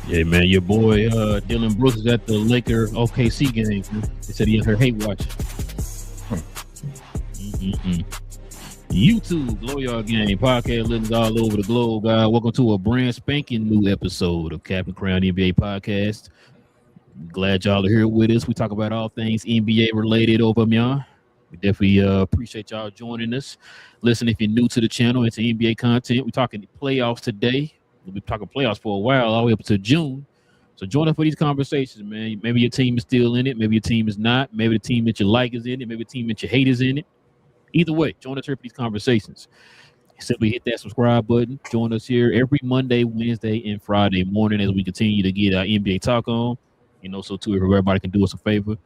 Yeah, man, your boy Dylan Brooks is at the Laker OKC game. They said he had her hate watching. Mm-mm-mm. YouTube, Blow Your Game, podcast listeners all over the globe, guys. Welcome to a brand spanking new episode of Captain Crown NBA Podcast. Glad y'all are here with us. We talk about all things NBA related over y'all. We definitely appreciate y'all joining us. Listen, if you're new to the channel, it's NBA content. We're talking playoffs today. We'll be talking playoffs for a while, all the way up to June. So join us for these conversations, man. Maybe your team is still in it. Maybe your team is not. Maybe the team that you like is in it. Maybe the team that you hate is in it. Either way, join us here for these conversations. Simply hit that subscribe button. Join us here every Monday, Wednesday, and Friday morning as we continue to get our NBA talk on. So too, if everybody can do us a favor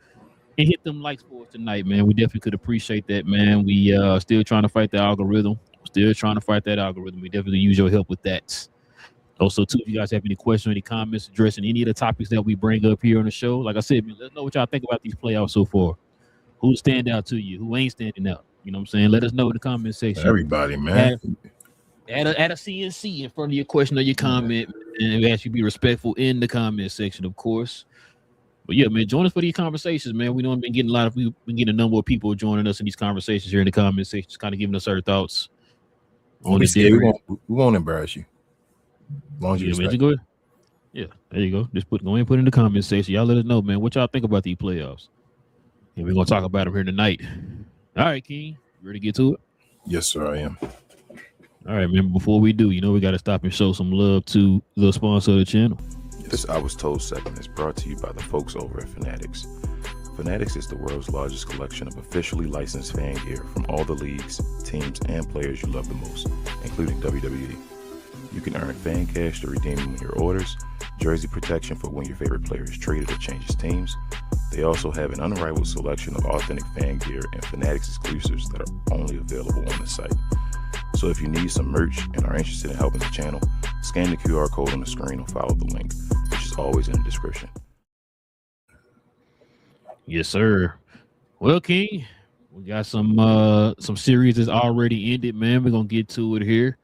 and hit them likes for us tonight, man. We definitely could appreciate that, man. We still trying to fight the algorithm. Still trying to fight that algorithm. We definitely use your help with that. Also, too, if you guys have any questions, any comments addressing any of the topics that we bring up here on the show, like I said, man, let us know what y'all think about these playoffs so far. Who stand out to you? Who ain't standing out? You know what I'm saying? Let us know in the comment section. Everybody, man. Add a CNC in front of your question or your comment, and we ask you to be respectful in the comment section, of course. But yeah, man, join us for these conversations, man. We've been getting a number of people joining us in these conversations here in the comment section, just kind of giving us our thoughts on the we won't embarrass you. As long as you respect. Go ahead. Yeah, there you go. Just go ahead and put in the comment section. Y'all let us know, man, what y'all think about these playoffs. And we're gonna talk about them here tonight. All right, King, you ready to get to it? Yes, sir, I am. All right, man. Before we do, we got to stop and show some love to the sponsor of the channel. This I Was Told segment is brought to you by the folks over at Fanatics. Fanatics is the world's largest collection of officially licensed fan gear from all the leagues, teams, and players you love the most, including WWE. You can earn fan cash to redeem when your orders, jersey protection for when your favorite player is traded or changes teams. They also have an unrivaled selection of authentic fan gear and Fanatics exclusives that are only available on the site. So if you need some merch and are interested in helping the channel, scan the QR code on the screen or follow the link, which is always in the description. Yes, sir. Well, King, we got some series that's already ended, man. We're gonna get to it here.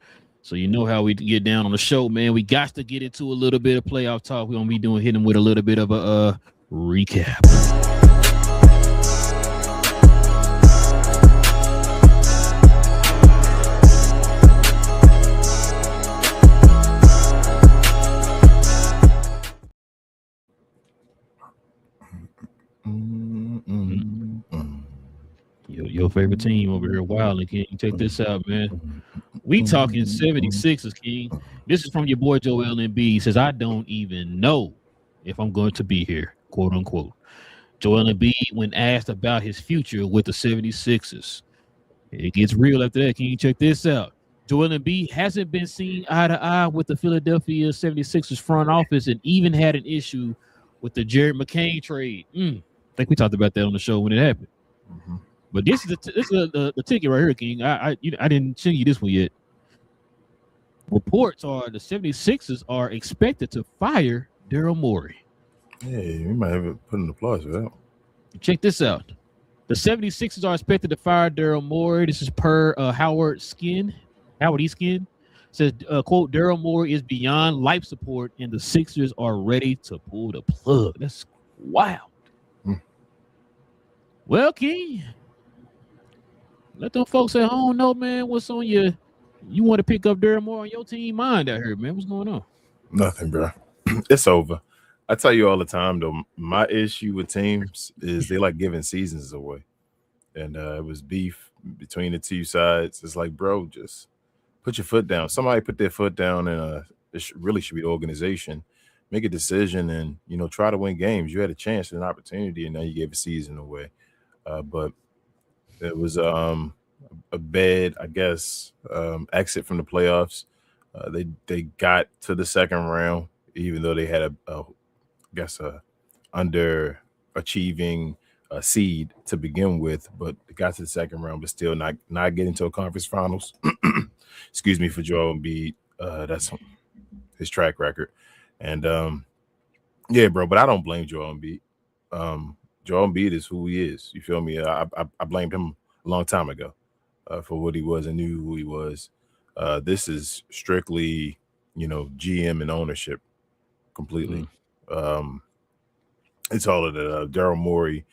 So you know how we get down on the show, man. We got to get into a little bit of playoff talk. We're gonna be hitting with a little bit of a recap. Your favorite team over here, Wild and King. Check this out, man. We talking 76ers, King. This is from your boy Joel Embiid. He says, I don't even know if I'm going to be here, quote unquote. Joel Embiid, when asked about his future with the 76ers. It gets real after that, King. Check this out. Joel Embiid hasn't been seen eye to eye with the Philadelphia 76ers front office and even had an issue with the Jared McCain trade. I think we talked about that on the show when it happened. Mm-hmm. But this is the ticket right here, King. I didn't send you this one yet. Reports are the 76ers are expected to fire Daryl Morey. Hey, we might have put an applause for that. Check this out. The 76ers are expected to fire Daryl Morey. This is per Howard E. Skin. Says, quote, Daryl Morey is beyond life support and the Sixers are ready to pull the plug. That's wild. Well, King, let them folks at home know, man, what's on you want to pick up Daryl Morey on your team mind out here, man. What's going on? Nothing, bro. It's over. I tell you all the time, though, my issue with teams is they like giving seasons away. And it was beef between the two sides. It's like, bro, just put your foot down. Somebody put their foot down, and it really should be the organization. Make a decision and, try to win games. You had a chance and an opportunity, and now you gave a season away. But it was a bad, I guess, exit from the playoffs. They got to the second round, even though they had a underachieving seed to begin with, but they got to the second round, but still not getting to a conference finals. Excuse me for Joel Embiid. That's his track record. And yeah, bro, but I don't blame Joel Embiid. Joel Embiid is who he is. You feel me? I blamed him a long time ago for what he was and knew who he was. This is strictly, GM and ownership. completely. It's all of the Daryl Morey.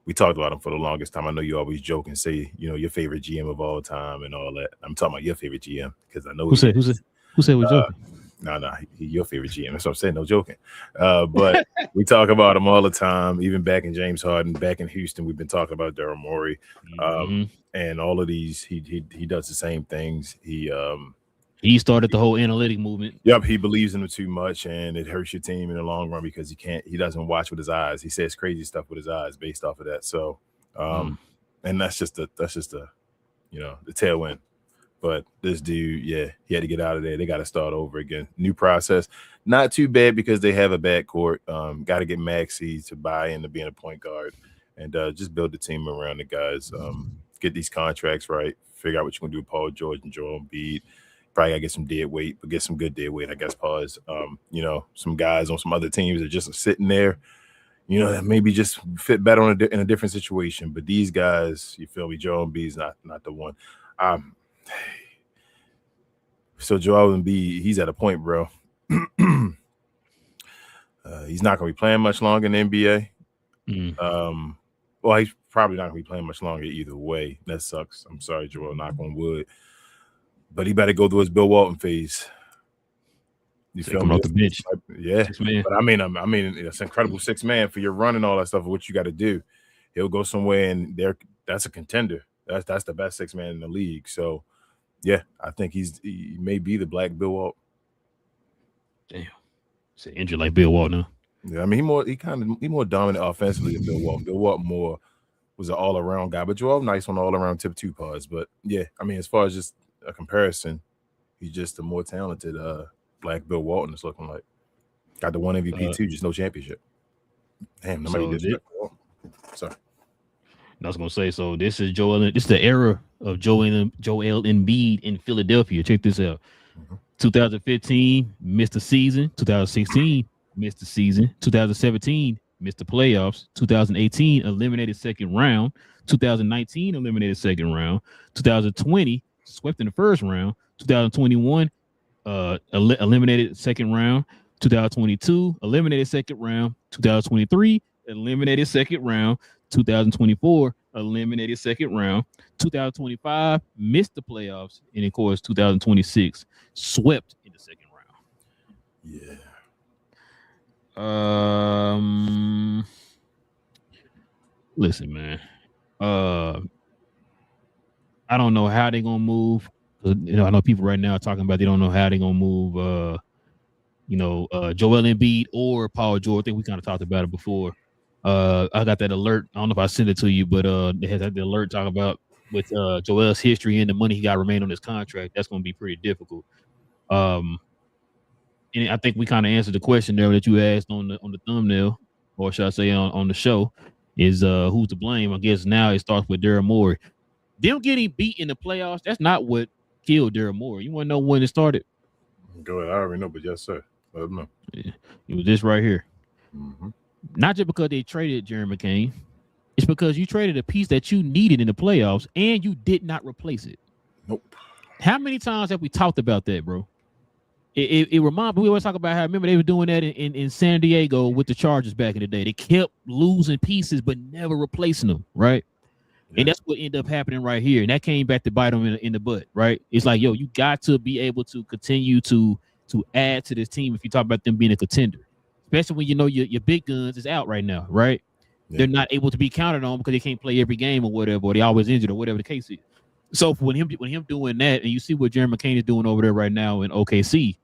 We talked about him for the longest time. I know you always joke and say, your favorite GM of all time and all that. I'm talking about your favorite GM because I know who said we're joking. No, your favorite GM. That's what I'm saying. No joking. But we talk about him all the time. Even back in James Harden, back in Houston, we've been talking about Daryl Morey, and all of these. He does the same things. He started the whole analytic movement. Yep, he believes in it too much, and it hurts your team in the long run because he doesn't watch with his eyes. He says crazy stuff with his eyes based off of that. So, and that's just the the tailwind. But this dude, he had to get out of there. They got to start over again. New process. Not too bad because they have a backcourt. Got to get Maxey to buy into being a point guard and just build the team around the guys. Get these contracts right. Figure out what you're going to do with Paul George and Joel Embiid. Probably got to get some dead weight, but get some good dead weight, I guess, pause. Some guys on some other teams that just are sitting there, that maybe just fit better in a different situation. But these guys, you feel me, Joel Embiid's not the one. So Joel Embiid, he's at a point, bro. He's not going to be playing much longer in the NBA. Well, he's probably not going to be playing much longer either way. That sucks. I'm sorry, Joel, knock on wood. But he better go through his Bill Walton phase. You feel me? Off the bench. Yeah. But I mean, it's incredible 6-man for your run and all that stuff. What you got to do? He'll go somewhere and that's a contender. That's the best 6-man in the league. So, yeah, I think he may be the Black Bill Walton. Damn, it's an injury like Bill Walton. Huh? Yeah, I mean he more dominant offensively than Bill Walton. Bill Walton more was an all around guy, but Joel nice on all around tip 2 pods. But yeah, I mean as far as just a comparison, he's just a more talented Black Bill Walton. It's looking like got the 1 MVP too, just no championship. Damn, nobody did that. Sorry. I was gonna say, so this is the era of Joel Embiid in Philadelphia. Check this out. 2015 missed the season. 2016 missed the season. 2017 missed the playoffs. 2018 eliminated second round. 2019 eliminated second round. 2020 swept in the first round. 2021 eliminated second round. 2022 eliminated second round. 2023 eliminated second round. 2024 eliminated second round. 2025 missed the playoffs, and of course 2026 swept in the second round. Yeah. Listen, man. I don't know how they're gonna move. I know people right now are talking about they don't know how they're gonna move. Joel Embiid or Paul George. I think we kind of talked about it before. I got that alert. I don't know if I sent it to you, but they had the alert talking about with Joel's history and the money he got remain on his contract. That's going to be pretty difficult. And I think we kind of answered the question there that you asked on the thumbnail, or should I say on the show, is who's to blame? I guess now it starts with Daryl Morey. Them getting beat in the playoffs, that's not what killed Daryl Morey. You want to know when it started? Go ahead. I already know, but yes, sir. Let them know. Yeah. It was this right here. Not just because they traded Jeremy McCain. It's because you traded a piece that you needed in the playoffs and you did not replace it. Nope. How many times have we talked about that, bro? It reminds me, we always talk about how, remember they were doing that in San Diego with the Chargers back in the day. They kept losing pieces but never replacing them, right? Yeah. And that's what ended up happening right here. And that came back to bite them in the butt, right? It's like, yo, you got to be able to continue to add to this team if you talk about them being a contender. Especially when you know your big guns is out right now, right? Yeah. They're not able to be counted on because they can't play every game or whatever, or they always injured or whatever the case is. So when him doing that, and you see what Jeremy McCain is doing over there right now in OKC,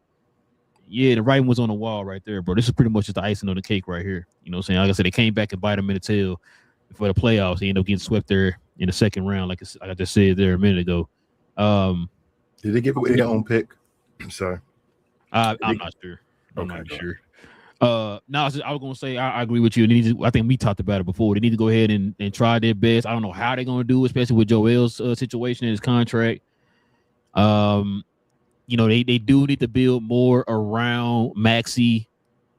yeah, the writing was on the wall right there, bro. This is pretty much just the icing on the cake right here. You know what I'm saying? Like I said, they came back and bite him in the tail for the playoffs. They ended up getting swept there in the second round, like I just said there a minute ago. Did they give away their own pick? I'm sorry. I'm not sure. I'm not sure. I was gonna say I agree with you. I think we talked about it before. They need to go ahead and try their best. I don't know how they're gonna do, especially with Joel's situation in his contract. They do need to build more around Maxey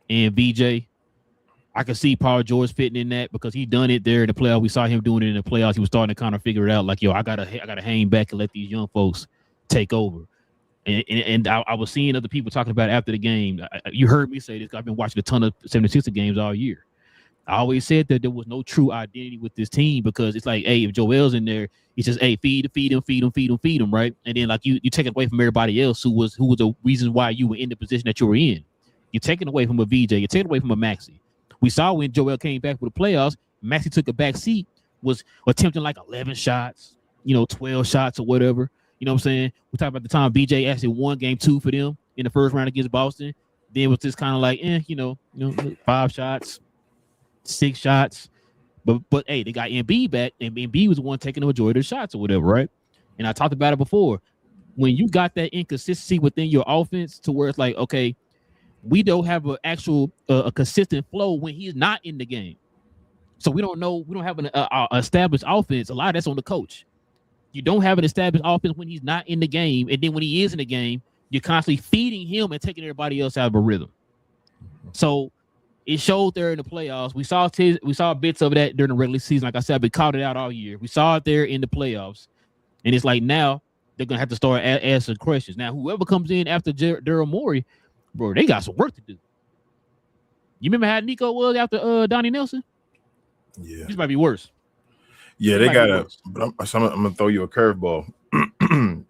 and VJ. I can see Paul George fitting in that because he done it there in the playoffs. We saw him doing it in the playoffs. He was starting to kind of figure it out, like, yo, I gotta hang back and let these young folks take over. And I was seeing other people talking about it after the game. You heard me say this. I've been watching a ton of 76er games all year. I always said that there was no true identity with this team because it's like, hey, if Joel's in there, it's just, hey, feed him, right? And then like you take it away from everybody else who was the reason why you were in the position that you were in. You're taking away from a VJ. You're taking away from a Maxey. We saw when Joel came back for the playoffs, Maxey took a back seat, was attempting like 11 shots, 12 shots or whatever. You know what I'm saying? We talked about the time BJ actually won game 2 for them in the first round against Boston. Then it was just kind of like, 5 shots, 6 shots. But hey, they got Embiid back, and Embiid was the one taking the majority of the shots or whatever, right? And I talked about it before. When you got that inconsistency within your offense to where it's like, okay, we don't have an actual a consistent flow when he's not in the game. So we don't have an established offense. A lot of that's on the coach. You don't have an established offense when he's not in the game, and then when he is in the game, you're constantly feeding him and taking everybody else out of a rhythm. So it showed there in the playoffs. We saw bits of that during the regular season. Like I said, we called it out all year. We saw it there in the playoffs, and it's like now they're gonna have to start asking questions. Now, whoever comes in after Daryl Morey, bro, they got some work to do. You remember how Nico was after Donnie Nelson? Yeah, this might be worse. Yeah, they gotta. But I'm gonna throw you a curveball.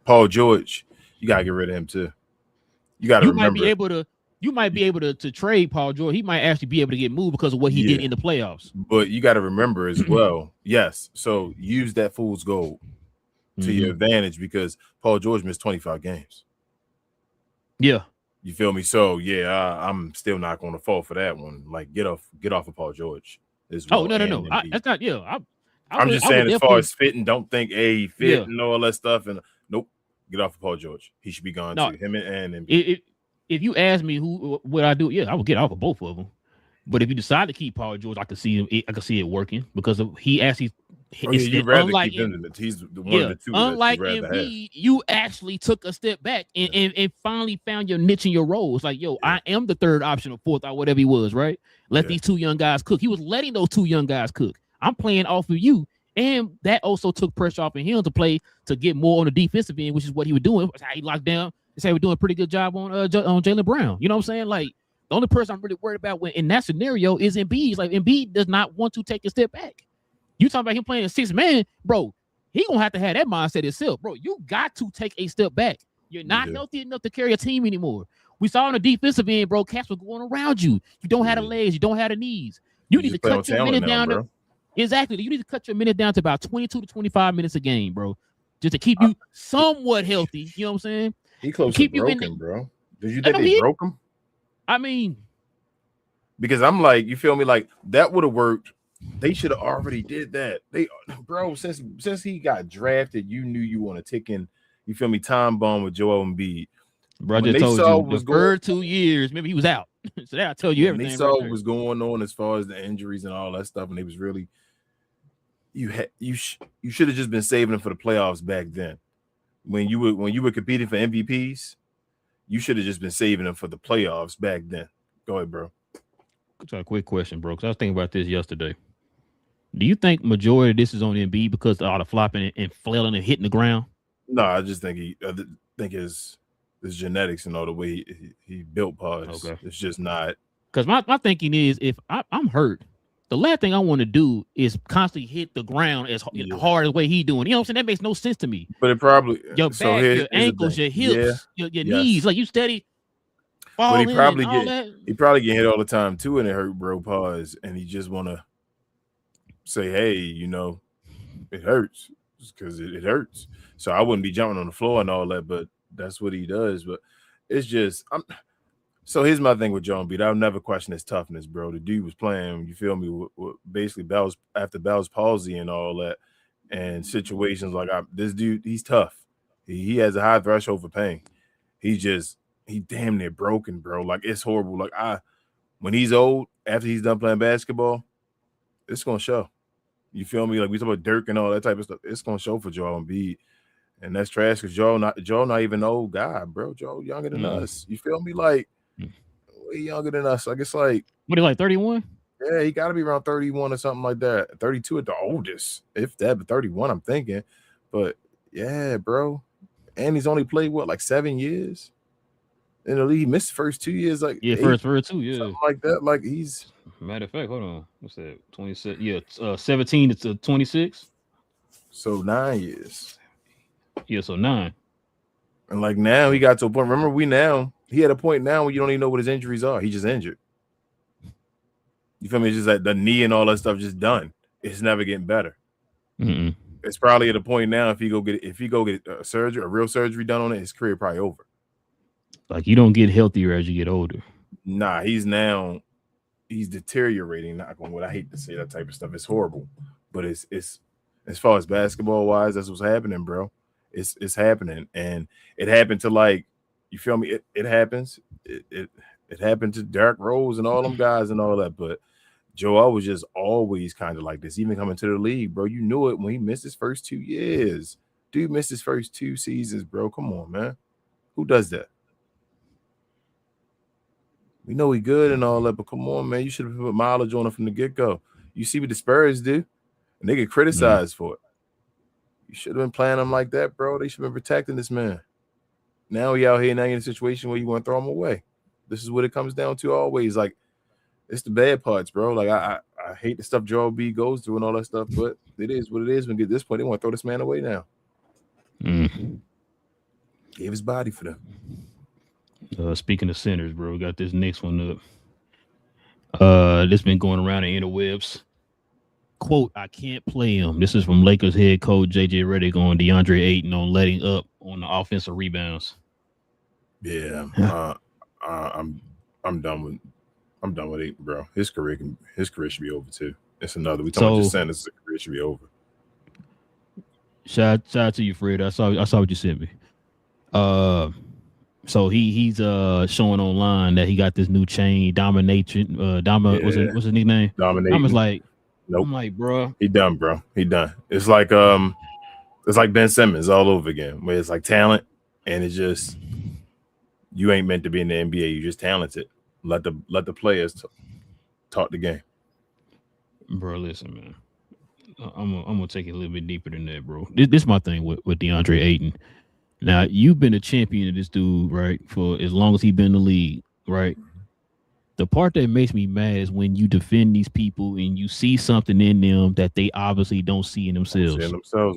Paul George, you gotta get rid of him too. You gotta remember. You might be able to trade Paul George. He might actually be able to get moved because of what he did in the playoffs. But you got to remember as well. Yes, so use that fool's gold to your advantage because Paul George missed 25 games. Yeah, you feel me? So I'm still not going to fall for that one. Like get off of Paul George. Well. No. That's not. Yeah, I'm just saying as far as fitting, don't think fit and all that stuff. And nope, get off of Paul George. He should be gone too. Him and if you ask me who would I do, I would get off of both of them. But if you decide to keep Paul George, I can see it working because he actually. Unlike him, he's the one of the two. Unlike Embiid, you actually took a step back and finally found your niche in your role. It's like, I am the third option or fourth or whatever he was, right? Let these 2 young guys cook. He was letting those 2 young guys cook. I'm playing off of you. And that also took pressure off of him to get more on the defensive end, which is what he was doing. That's how he locked down. They say we're doing a pretty good job on Jaylen Brown. You know what I'm saying? Like the only person I'm really worried about in that scenario is Embiid. Like Embiid does not want to take a step back. You talking about him playing a 6-man, bro? He gonna have to have that mindset himself, bro. You got to take a step back. You're not healthy enough to carry a team anymore. We saw on the defensive end, bro. Cats were going around you. You don't have the legs. You don't have the knees. You need to cut your minute down. Exactly. You need to cut your minute down to about 22 to 25 minutes a game, bro, just to keep you somewhat healthy. You know what I'm saying? He close to broken, bro. Did you think they broke him? I mean, because I'm like, you feel me? Like that would have worked. They should have already did that. Bro, since he got drafted, you knew you want to tick in. You feel me? Time bomb with Joel Embiid. Bro, I just told you the first 2 years, maybe he was out. So that'll tell you everything. They saw what was going on as far as the injuries and all that stuff, and they was really you should have just been saving them for the playoffs back then. When you were competing for MVPs, you should have just been saving them for the playoffs back then. Go ahead, bro. A quick question, bro, because I was thinking about this yesterday. Do you think majority of this is on Embiid because of all the flopping and flailing and hitting the ground? No, I just think his genetics and all the way he built pause. Okay. It's just not. Because my thinking is if I'm hurt, the last thing I want to do is constantly hit the ground as hard as the way he doing. You know what I'm saying? That makes no sense to me. But it probably your back, your ankles, your hips, your knees, like you steady. But he probably get hit all the time too, and it hurt, bro. Pause, and he just want to say, "Hey, it hurts because it hurts." So I wouldn't be jumping on the floor and all that, but that's what he does. But it's just So here's my thing with Joe Embiid. I'll never question his toughness, bro. The dude was playing, you feel me, with basically after Bell's palsy and all that, and situations like this dude, he's tough. He has a high threshold for pain. He damn near broken, bro. Like it's horrible. Like when he's old, after he's done playing basketball, it's gonna show. You feel me? Like we talk about Dirk and all that type of stuff. It's gonna show for Joel Embiid, and that's trash because Joel not even an old guy, bro. Joel younger than us. You feel me? Like way younger than us. Like it's like what are you like 31? Yeah, he got to be around 31 or something like that. 32 at the oldest, if that, but 31. I'm thinking, but yeah, bro. and he's only played like 7 years in the league. He missed the first 2 years, like Yeah, eight, first two, yeah. something like that. Like he's Matter of fact, hold on. What's that? 26. Yeah, 17 to 26. so 9 years. Yeah, so 9. And like now he got to a point. Remember, he had a point now where you don't even know what his injuries are. He just injured. You feel me? It's just like the knee and all that stuff just done. It's never getting better. Mm-mm. It's probably at a point now if he go get a surgery, a real surgery done on it, his career probably over. Like you don't get healthier as you get older. Nah, he's deteriorating. Not going what I hate to say that type of stuff. It's horrible, but it's as far as basketball wise, that's what's happening, bro. It's happening, and it happened to like you feel me. It happens. It happened to Derrick Rose and all them guys and all that, but Joel was just always kind of like this, even coming to the league, bro. You knew it when he missed his first 2 years. Dude missed his first 2 seasons, bro. Come on, man. Who does that? We know he good and all that, but come on, man. You should have put mileage on him from the get-go. You see what the Spurs do, and they get criticized for it. You should have been playing him like that, bro. They should have been protecting this man. Now he out here now in a situation where you want to throw him away. This is what it comes down to always. Like, it's the bad parts, bro. Like, I hate the stuff Joel B goes through and all that stuff, but it is what it is. When we get to this point, they want to throw this man away now. Gave his body for them. Speaking of centers, bro, we got this next one up. This been going around the interwebs. Quote, I can't play him. This is from Lakers head coach JJ Redick on DeAndre Ayton on letting up on the offensive rebounds. Yeah, I'm done with Ayton, bro. His career should be over too. It's another. We talking about just saying his career should be over. Shout out to you, Fred. I saw what you sent me. So he's showing online that he got this new chain, Domination. What's his nickname? Domination. I was like, nope. I'm like, bro, he done, bro. He done. It's like Ben Simmons all over again, where it's like talent, and it's just you ain't meant to be in the NBA. You just talented. Let the players talk the game. Bro, listen, man. I'm gonna take it a little bit deeper than that, bro. This is my thing with DeAndre Ayton. Now, you've been a champion of this dude, right, for as long as he's been in the league, right? The part that makes me mad is when you defend these people and you see something in them that they obviously don't see in themselves.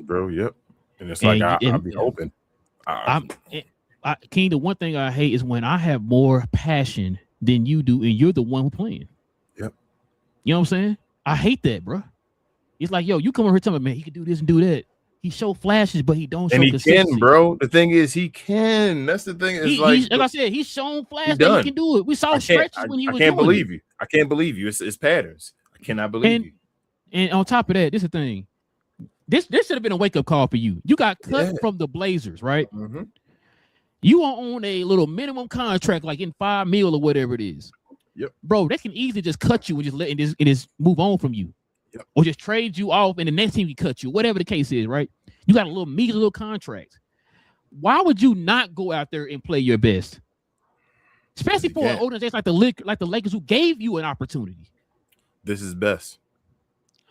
Bro. Yep. And it's like I'll be hoping. King, the one thing I hate is when I have more passion than you do, and you're the one who playing. Yep. You know what I'm saying? I hate that, bro. It's like, yo, you come over here telling me, man, he can do this and do that. He show flashes, but he don't show consistency. And he can, bro. The thing is, he can. That's the thing. It's like I said, he's shown flashes that he can do it. We saw stretches when he was doing it. I can't believe you. It's patterns. I cannot believe you. And on top of that, this is the thing. This should have been a wake-up call for you. You got cut from the Blazers, right? Mm-hmm. You are on a little minimum contract, like in $5 million or whatever it is. Yep. Bro, they can easily just cut you and just let and just move on from you. Yep. Or just trade you off and the next team can cut you, whatever the case is, right? You got a little meager little contract. Why would you not go out there and play your best? Especially for an organization like the Lakers who gave you an opportunity. This is best.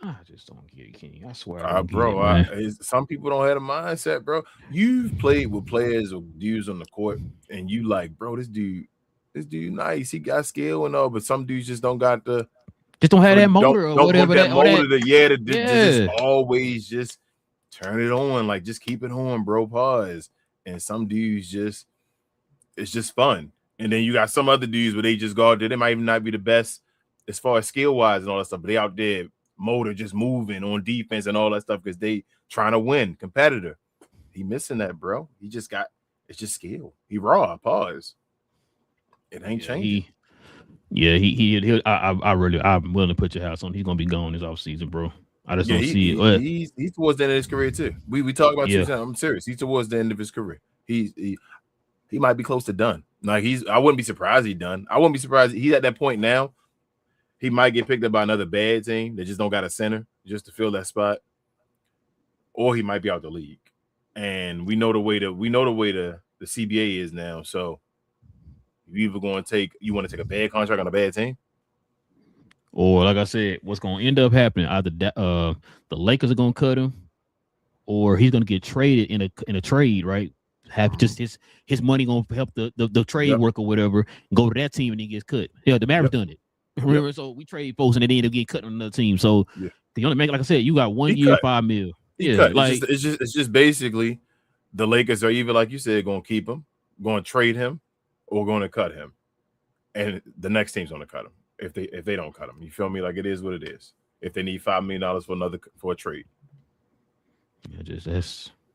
I just don't get it, King. I swear. Bro, some people don't have a mindset, bro. You've played with players or dudes on the court, and you like, bro, this dude nice. He got skill and all, but some dudes just don't got the just don't have that motor or whatever. Just always just turn it on, like just keep it on, bro. Pause. And some dudes it's just fun. And then you got some other dudes where they just go out there. They might even not be the best as far as skill wise and all that stuff, but they out there motor just moving on defense and all that stuff because they trying to win, competitor. He missing that, bro. It's just skill. He raw. Pause. It ain't changing. I'm willing to put your house on. He's gonna be gone this offseason, bro. I just don't see it. He's towards the end of his career too. We talk about 2 times. I'm serious. He's towards the end of his career. He might be close to done. Like I wouldn't be surprised he's done. I wouldn't be surprised he's at that point now. He might get picked up by another bad team that just don't got a center just to fill that spot, or he might be out the league. And we know the way the CBA is now. So you either want to take a bad contract on a bad team, or like I said, what's going to end up happening? Either the Lakers are going to cut him, or he's going to get traded in a trade, right? have just his money gonna help the trade work or whatever, go to that team and he gets cut. Yeah, the Mavericks done it. Remember, so we trade folks and they end up getting cut on another team. So the only make, like I said, you got 1 year, $5 million. Cut. Like It's just basically the Lakers are either, like you said, going to keep him, going to trade him, or going to cut him, and the next team's going to cut him if they don't cut him. You feel me? Like, it is what it is. If they need $5 million for a trade,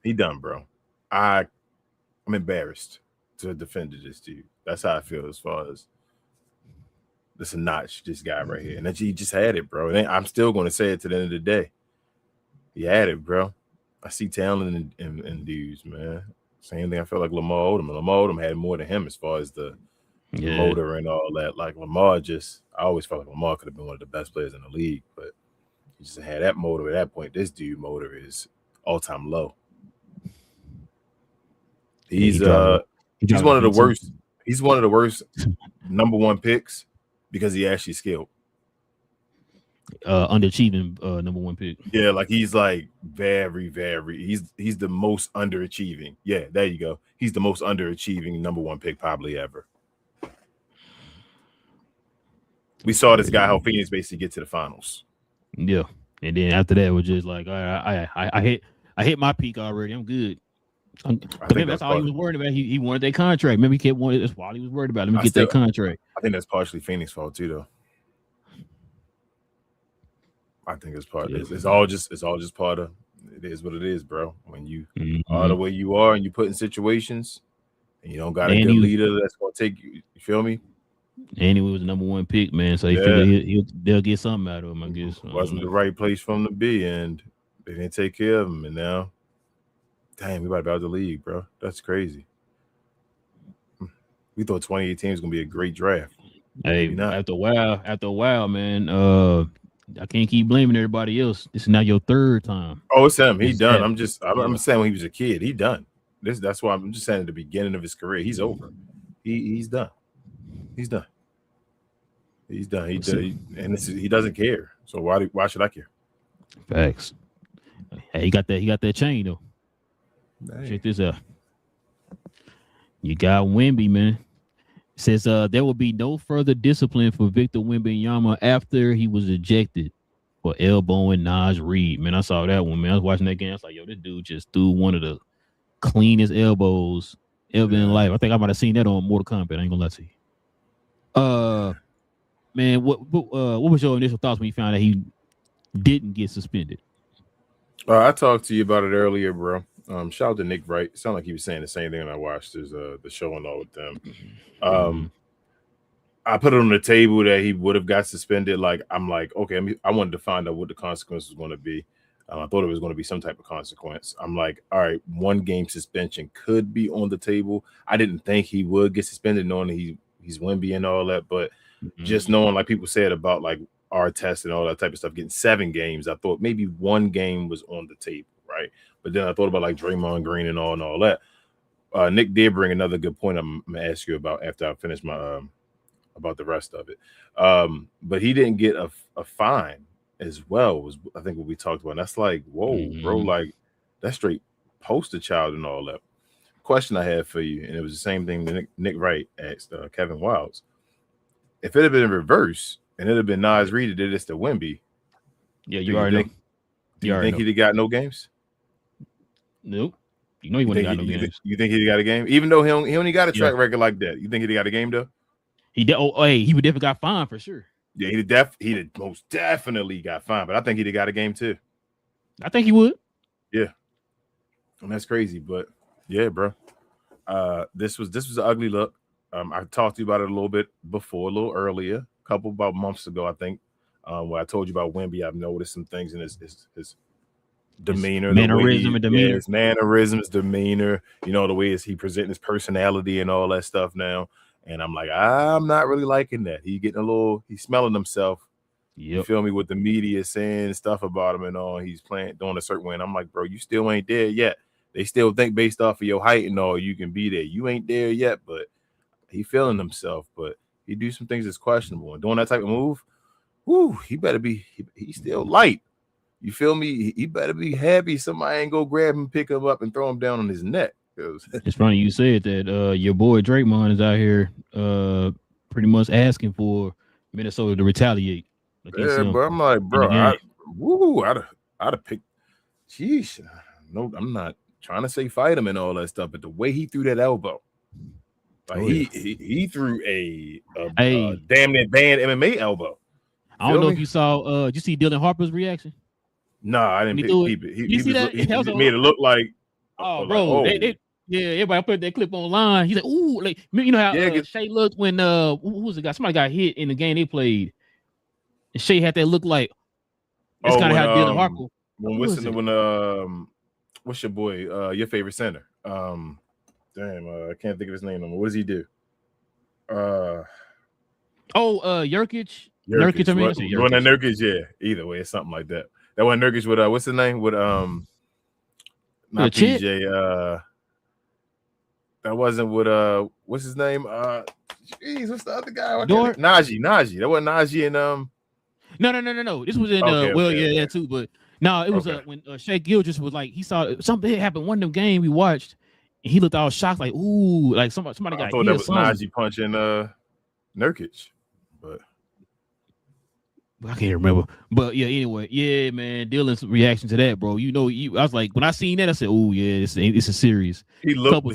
he done, bro. I'm embarrassed to defend this to you. That's how I feel as far as this a notch, this guy right here, and that he just had it, bro. And I'm still going to say it to the end of the day. He had it, bro. I see talent in dudes, man. Same thing. I feel like Lamar Odom had more than him as far as the motor and all that. Like Lamar, I always felt like Lamar could have been one of the best players in the league, but he just had that motor at that point. This dude motor is all-time low. He's one of the worst. He's one of the worst number one picks because he actually skilled. Underachieving number one pick. Yeah, like he's like very, very. He's the most underachieving. Yeah, there you go. He's the most underachieving number one pick probably ever. We saw this guy how Phoenix basically get to the finals. Yeah, and then after that, it was just like, all right, I hit my peak already. I'm good. Maybe that's all he was worried about. He wanted that contract. Maybe he kept wanting. That's all he was worried about. Let me get that contract. I think that's partially Phoenix's fault too, though. I think it's part. It's all just part of. It is what it is, bro. When you are the way you are, and you put in situations, and you don't got a good leader that's gonna take you. You feel me? And he was the number one pick, man. So he figured they'll get something out of him, I guess. Wasn't the right place for him to be, and they didn't take care of him. And now, damn, we about to be out of the league, bro. That's crazy. We thought 2018 was gonna be a great draft. Hey, after a while, man. I can't keep blaming everybody else. This is now your third time. Oh, it's him. He's done. I'm saying when he was a kid, he done. That's why I'm just saying at the beginning of his career, he's over. He's done. He's done. He's done. He doesn't care. So why should I care? Facts. Hey, he got that chain though. Dang. Check this out. You got Wemby, man. It says there will be no further discipline for Victor Wembanyama after he was ejected for elbowing Naj Reid. Man, I saw that one, man. I was watching that game. I was like, yo, this dude just threw one of the cleanest elbows ever in life. I think I might have seen that on Mortal Kombat. I ain't gonna lie to you. Man, what was your initial thoughts when you found out he didn't get suspended? I talked to you about it earlier, bro. Shout out to Nick Wright. It sounded like he was saying the same thing when I watched the show and all with them. I put it on the table that he would have got suspended. Like, I'm like, okay, I wanted to find out what the consequence was going to be. I thought it was going to be some type of consequence. I'm like, all right, 1 game suspension could be on the table. I didn't think he would get suspended, knowing that he's Wemby and all that, but just knowing, like people said about like our test and all that type of stuff, getting 7 games, I thought maybe 1 game was on the table, right? But then I thought about like Draymond Green and all that. Nick did bring another good point I'm gonna ask you about after I finish my about the rest of it. But he didn't get a fine as well, was I think what we talked about. And that's like, whoa, bro, like that's straight poster child and all that. Question I had for you, and it was the same thing that Nick Wright asked Kevin Wilds. If it had been in reverse and it had been Naz Reid that did this to Wemby, yeah, you already know. Do you think he'd have got no games? Nope. You know he wouldn't got no games. You think he'd got a game? Even though he only got a track record like that. You think he'd got a game though? He would definitely got fined for sure. Yeah, he'd most definitely got fined, but I think he'd have got a game too. I think he would. Yeah. And that's crazy, but yeah, bro. This was an ugly look. I talked to you about it a little bit before, a little earlier, about months ago, I think. Where I told you about Wemby, I've noticed some things in his demeanor, his mannerisms, demeanor, the way he presenting his personality and all that stuff now. And I'm like, I'm not really liking that. He's smelling himself. You feel me? With the media saying stuff about him and all, he's doing a certain way. And I'm like, bro, you still ain't there yet. They still think based off of your height and all, you can be there. You ain't there yet, but he feeling himself. But he do some things that's questionable. And doing that type of move, he better be, he's still light. You feel me? He better be happy somebody ain't go grab him, pick him up, and throw him down on his neck. It's funny you said that. Your boy Draymond is out here, pretty much asking for Minnesota to retaliate against Yeah, him but I'm like, in the bro, game. I'd have picked. Sheesh, no, I'm not trying to say fight him and all that stuff, but the way he threw that elbow, like he threw a Hey, damn near banned MMA elbow. I don't Feel know me? if you saw. Did you see Dylan Harper's reaction Nah, I when didn't he threw it? peep it. You see that? He That was made it look like, oh, like bro, yeah, everybody put that clip online. He's like, ooh, like you know how yeah, Shea looked when who was the guy? Somebody got hit in the game they played, and Shea had that look like. That's kind of how Dylan Harper. What's your boy? Your favorite center? I can't think of his name no more. What does he do? Nurkic. Nurkic. I mean, When that Nurkic, yeah. Either way, it's something like that. That one Nurkic with what's his name? With not PJ. That wasn't with what's his name? Jeez, what's the other guy? Najee. That wasn't Najee and No. This was in that too, but no, it was when Shea Gilgeous was like he saw something happened one of them game we watched, and he looked all shocked, like ooh, like somebody got hit. I thought that was Najee punching Nurkic, but I can't remember. But yeah, anyway, yeah, man, Dylan's reaction to that, bro. I was like, when I seen that, I said, oh yeah, it's a series. He looked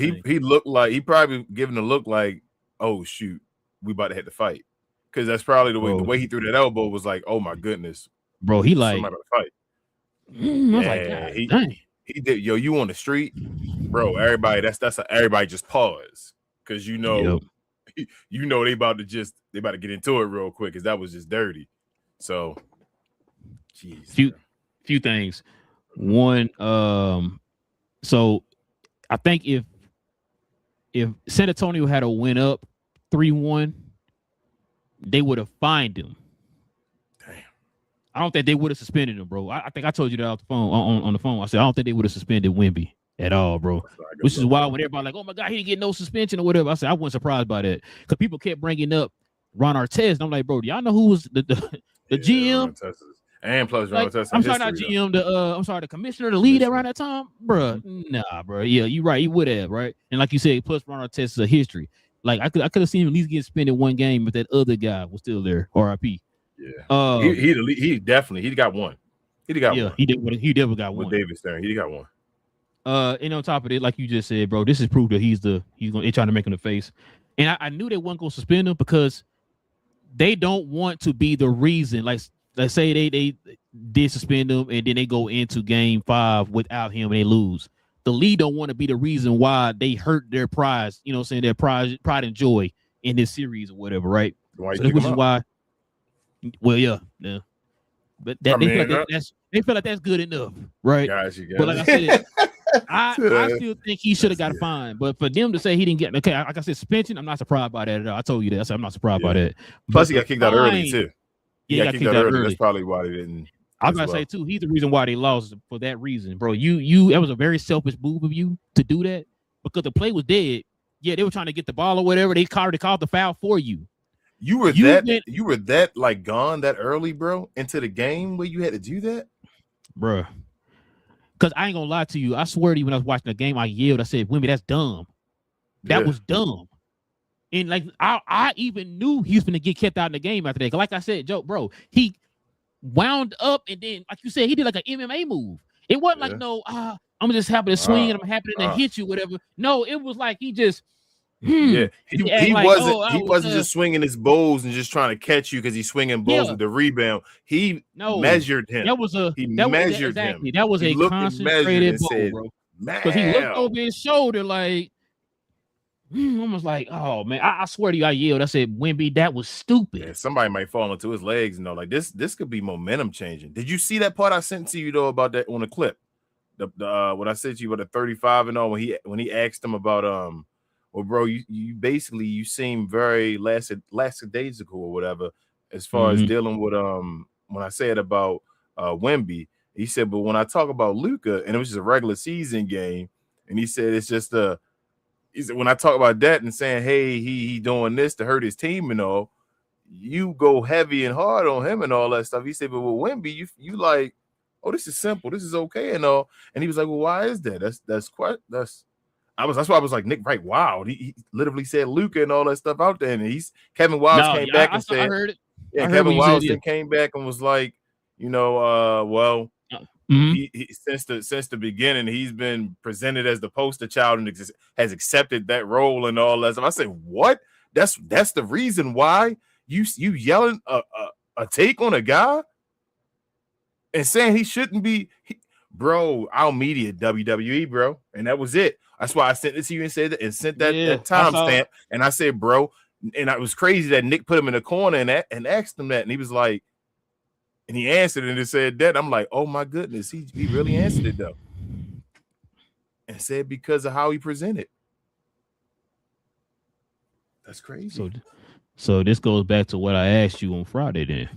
like he probably giving a look like, oh shoot, we about to have to fight. Because that's probably the way he threw that elbow was like, oh my goodness, bro. He like somebody about to fight. I was like, dang. He did. Yo, you on the street, bro? Everybody, everybody just pause because you know they about to get into it real quick because that was just dirty. So, few things. One, so I think if San Antonio had a win up 3-1, they would have fined him. Damn. I don't think they would have suspended him, bro. I think I told you that off the phone on the phone. I said I don't think they would have suspended Wemby at all, bro. Which is why when everybody like, oh my god, he didn't get no suspension or whatever. I said I wasn't surprised by that because people kept bringing up Ron Artest. And I'm like, bro, do y'all know who was the GM? And plus Ron Artest. I'm sorry, not GM. The commissioner, the lead around that time, bro. Nah, bro. Yeah, you're right. He would have, right? And like you said, plus Ron Artest is a history. Like I could have seen him at least get suspended one game if that other guy was still there. R.I.P. Yeah. He definitely got one. He definitely got one. With David Stern, he got one. And on top of it, like you just said, bro, this is proof that they're trying to make him the face. And I knew they weren't gonna suspend him because they don't want to be the reason. Like let's say they did suspend him and then they go into game 5 without him and they lose. The league don't want to be the reason why they hurt their prize, you know what I'm saying, their pride and joy in this series or whatever, right? Which is why. Well, yeah. But they feel like that's good enough, right? Gotcha. But like I said, I still think he should have got fined. But for them to say he didn't get like I said, suspension, I'm not surprised by that at all. I told you that. I said I'm not surprised by that. Plus, he got kicked out early too. Yeah, he got kicked out early. That's probably why they didn't. I was gonna say too, he's the reason why they lost for that reason, bro. That was a very selfish move of you to do that because the play was dead. Yeah, they were trying to get the ball or whatever. They called the foul for you. You were that like gone that early, bro, into the game where you had to do that, bro. Because I ain't gonna lie to you, I swear to you, when I was watching the game, I yelled. I said, "Wimby, that's dumb. That was dumb." And like I even knew he was gonna get kept out in the game after that. Like I said, Joe, bro, he wound up and then, like you said, he did like an MMA move. It wasn't like I'm just happy to swing and I'm happy to hit you, whatever. No, it was like he just. He wasn't just swinging his bows and just trying to catch you because he's swinging bows with the rebound. He measured him. That was a concentrated bow, bro. Because he looked over his shoulder like almost like, oh man, I swear to you, I yelled. I said, Wemby, that was stupid. Yeah, somebody might fall into his legs and like this could be momentum changing. Did you see that part I sent to you though about that on the clip? What I said to you about the 35 and all when he asked him about well, bro, you basically you seem very lackadaisical or whatever as far as dealing with when I said about Wemby, he said, but when I talk about Luka and it was just a regular season game, and he said it's just he said when I talk about that and saying, hey, he doing this to hurt his team and all, you go heavy and hard on him and all that stuff. He said, but with Wemby, you like, oh, this is simple, this is okay and all. And he was like, well, why is that? That's why I was like, Nick Wright, wow. He literally said Luka and all that stuff out there. And Kevin Wiles came back and said, I heard it. Yeah, Kevin Wiles then came back and was like, well, he since the beginning, he's been presented as the poster child and has accepted that role and all that stuff. I said, what? That's the reason why you yelling a take on a guy and saying he shouldn't be, bro. Our media WWE, bro, and that was it. That's why I sent it to you and said that and sent that timestamp. And I said, bro, and it was crazy that Nick put him in the corner and asked him that, and he was like, and he answered and it said that. I'm like, oh my goodness, he really answered it though, and said because of how he presented. That's crazy. So this goes back to what I asked you on Friday. Then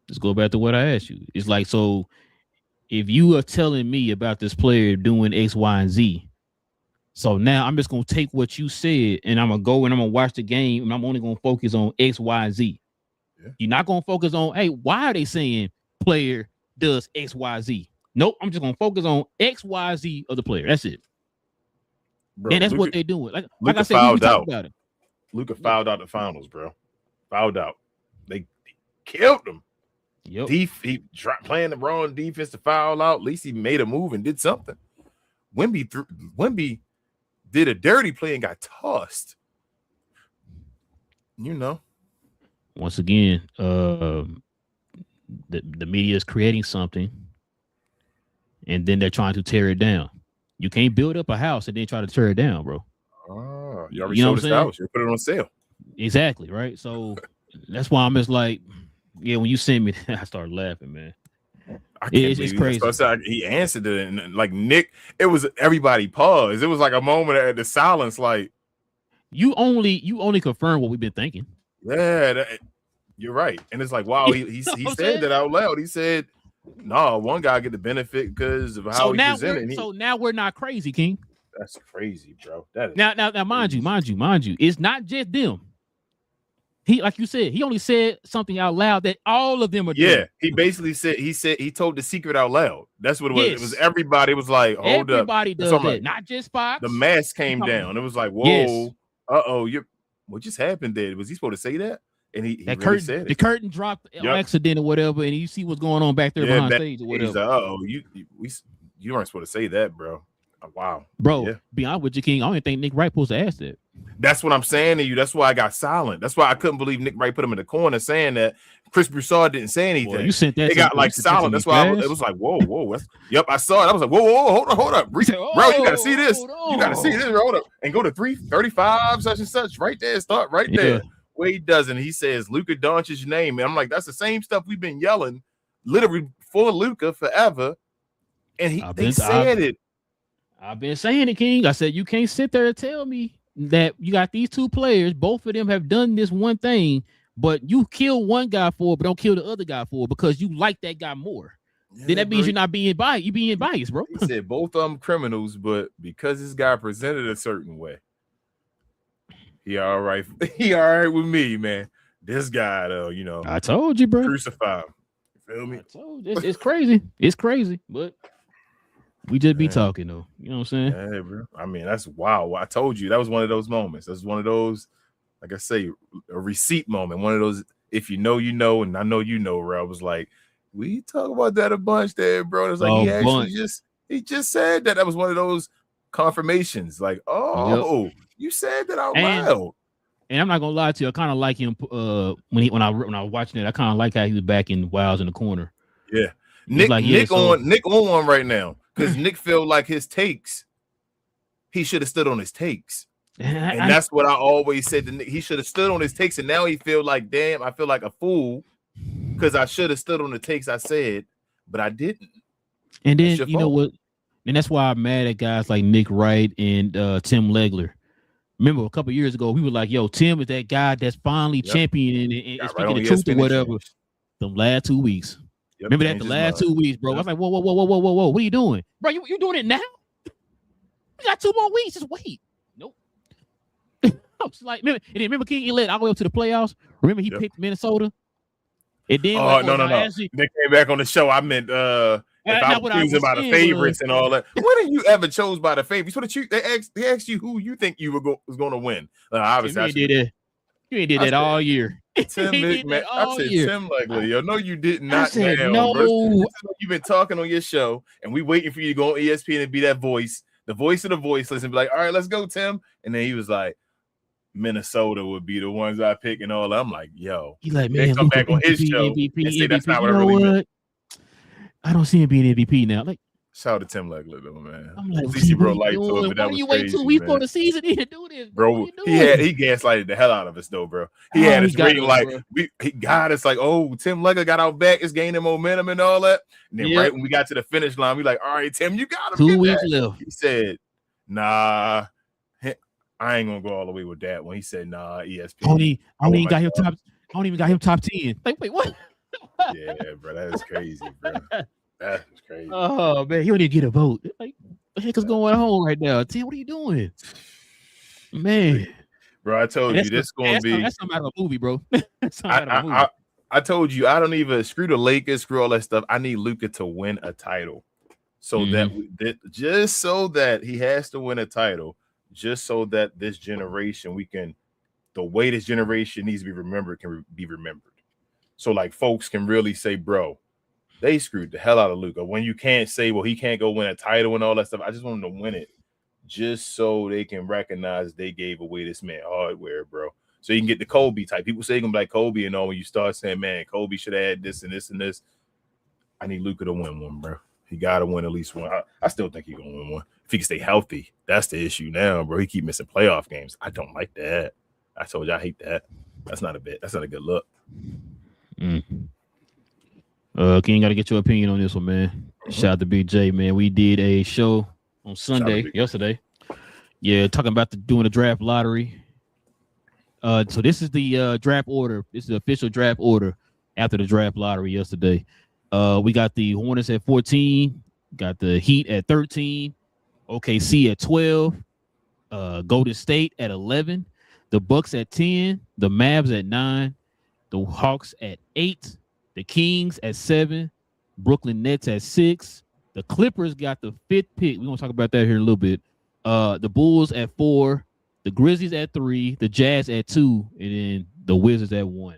let's go back to what I asked you. It's like, so if you are telling me about this player doing X, Y, and Z, so now I'm just gonna take what you said and I'm gonna go and I'm gonna watch the game and I'm only gonna focus on X, Y, and Z. Yeah. You're not gonna focus on, hey, why are they saying player does X, Y, Z? Nope, I'm just gonna focus on X, Y, Z of the player. That's it. Bro, and that's what they're doing. Like I said, we talked about it. Luka fouled out the finals, bro. Fouled out. They killed him. Yep. He playing the wrong defense to foul out. At least he made a move and did something. Wemby did a dirty play and got tossed. Once again, the media is creating something, and then they're trying to tear it down. You can't build up a house and then try to tear it down, bro. Oh, you already sold the house. You put it on sale. Exactly, right? So that's why I'm just like, yeah, when you sent me, I started laughing, man. It's crazy. He answered it, and like Nick, it was everybody paused. It was like a moment of the silence. Like you only confirm what we've been thinking. Yeah, you're right. And it's like, wow, he said that out loud. He said, "No, one guy get the benefit because of how he presented." So now we're not crazy, King. That's crazy, bro. That is now, mind you, it's not just them. He, like you said, he only said something out loud that all of them are doing. Yeah, he basically said he told the secret out loud. That's what it was. Yes. It was everybody was like, hold everybody up. Everybody does that, like, not just Fox. The mask came down. It was like, whoa, what just happened there? Was he supposed to say that? And he really said it. The curtain dropped on accident or whatever, and you see what's going on back there behind stage or whatever. He's like, you weren't supposed to say that, bro. Wow, bro. Be honest with you, King. I don't even think Nick Wright supposed to ask that. That's what I'm saying to you. That's why I got silent. That's why I couldn't believe Nick Wright put him in the corner saying that. Chris Broussard didn't say anything. Well, you sent that. They got like silent. That's why it was like, whoa. Yep, I saw it. I was like, whoa, hold up. Bro, you got to see this. You got to see this. Hold up. And go to 335 such and such right there. Start right there. Where he doesn't. He says Luka Doncic's name. And I'm like, that's the same stuff we've been yelling literally for Luka forever. And they said it. I've been saying it, King. I said, you can't sit there and tell me that you got these two players. Both of them have done this one thing, but you kill one guy for it, but don't kill the other guy for it because you like that guy more. Yeah, then that means you're not being biased. You're being biased, bro. He said both of them criminals, but because this guy presented a certain way, he all right. He all right with me, man. This guy, though, I told you, bro. Crucify him. You feel me? I told you. It's crazy. It's crazy, but we just be talking, though. You know what I'm saying? Yeah, bro. I mean, that's wow. I told you that was one of those moments. That's one of those, like I say, a receipt moment. One of those, if you know, and I know you know, where I was like, we talk about that a bunch there, bro. It's like he just said that. That was one of those confirmations. Like, you said that out loud. And I'm not gonna lie to you, I kind of like him when I was watching it. I kind of like how he was backing Wiles in the corner. Yeah, Nick on one right now. Because Nick felt like his takes, he should have stood on his takes. And that's what I always said to Nick. He should have stood on his takes. And now he feel like, damn, I feel like a fool because I should have stood on the takes I said, but I didn't. And then, you know what? And that's why I'm mad at guys like Nick Wright and Tim Legler. Remember, a couple of years ago, we were like, yo, Tim is that guy that's finally championing and speaking the truth or whatever. Them last 2 weeks. Yep, remember that the last 2 weeks, bro. Yep. I was like, whoa. What are you doing? Bro, you doing it now? You got 2 more weeks. Just wait. Nope. I was like, remember King, he led all the way up to the playoffs. Remember he picked Minnesota? And then no. They came back on the show. I meant if I was choosing by the favorites and all that. When have you ever chose by the favorites? What did they asked you who you think you was going to win? Obviously, you ain't did that all year. Tim McMahon. I said Tim Legler. Yo, no, you did not. I said now, no. Bro. You've been talking on your show, and we waiting for you to go on ESPN and be that voice, the voice of the voiceless, and be like, all right, let's go, Tim. And then he was like, Minnesota would be the ones I pick and all that. I'm like, yo. He like, man, come back on his show MVP, and say that's not what what I really meant. I don't see him being MVP now. Like, shout out to Tim Legler though, man. I'm like, CC bro light to it, but that was you crazy, wait 2 weeks for the season to do this, bro? He gaslighted the hell out of us though, bro. He had us green like he got us like, oh, Tim Legler got our back, it's gaining momentum and all that. And then right when we got to the finish line, we like, all right, Tim, you got him. 2 weeks left. He said, nah, I ain't gonna go all the way with that. When he said, nah, ESPN. I don't even got him top 10. Like, wait, what? Yeah, bro, that is crazy, bro. That's crazy. Oh man, he don't even get a vote. Like, what the heck is going on right now? Tim, what are you doing, man? Bro, I told you this going to be. That's something out of a movie, bro. I told you I don't even screw the Lakers, screw all that stuff. I need Luka to win a title, so that just so that he has to win a title, just so that this generation the way this generation needs to be remembered can be remembered. So like folks can really say, bro, they screwed the hell out of Luka. When you can't say, well, he can't go win a title and all that stuff. I just want him to win it just so they can recognize they gave away this man hardware, bro. So you can get the Kobe type. People say you can be like Kobe and all. When you start saying, man, Kobe should have had this and this and this. I need Luka to win one, bro. He got to win at least one. I still think he's going to win one. If he can stay healthy, that's the issue now, bro. He keep missing playoff games. I don't like that. I told you I hate that. That's not a bit. That's not a good look. King, got to get your opinion on this one, man. Shout out to Big J, man. We did a show on Sunday, yesterday. Yeah, talking about doing the draft lottery. So this is the draft order. This is the official draft order after the draft lottery yesterday. We got the Hornets at 14, got the Heat at 13, OKC at 12, Golden State at 11, the Bucks at 10, the Mavs at 9, the Hawks at 8, the Kings at 7, Brooklyn Nets at 6, the Clippers got the 5th pick. We're going to talk about that here in a little bit. The Bulls at 4, the Grizzlies at 3, the Jazz at 2, and then the Wizards at 1,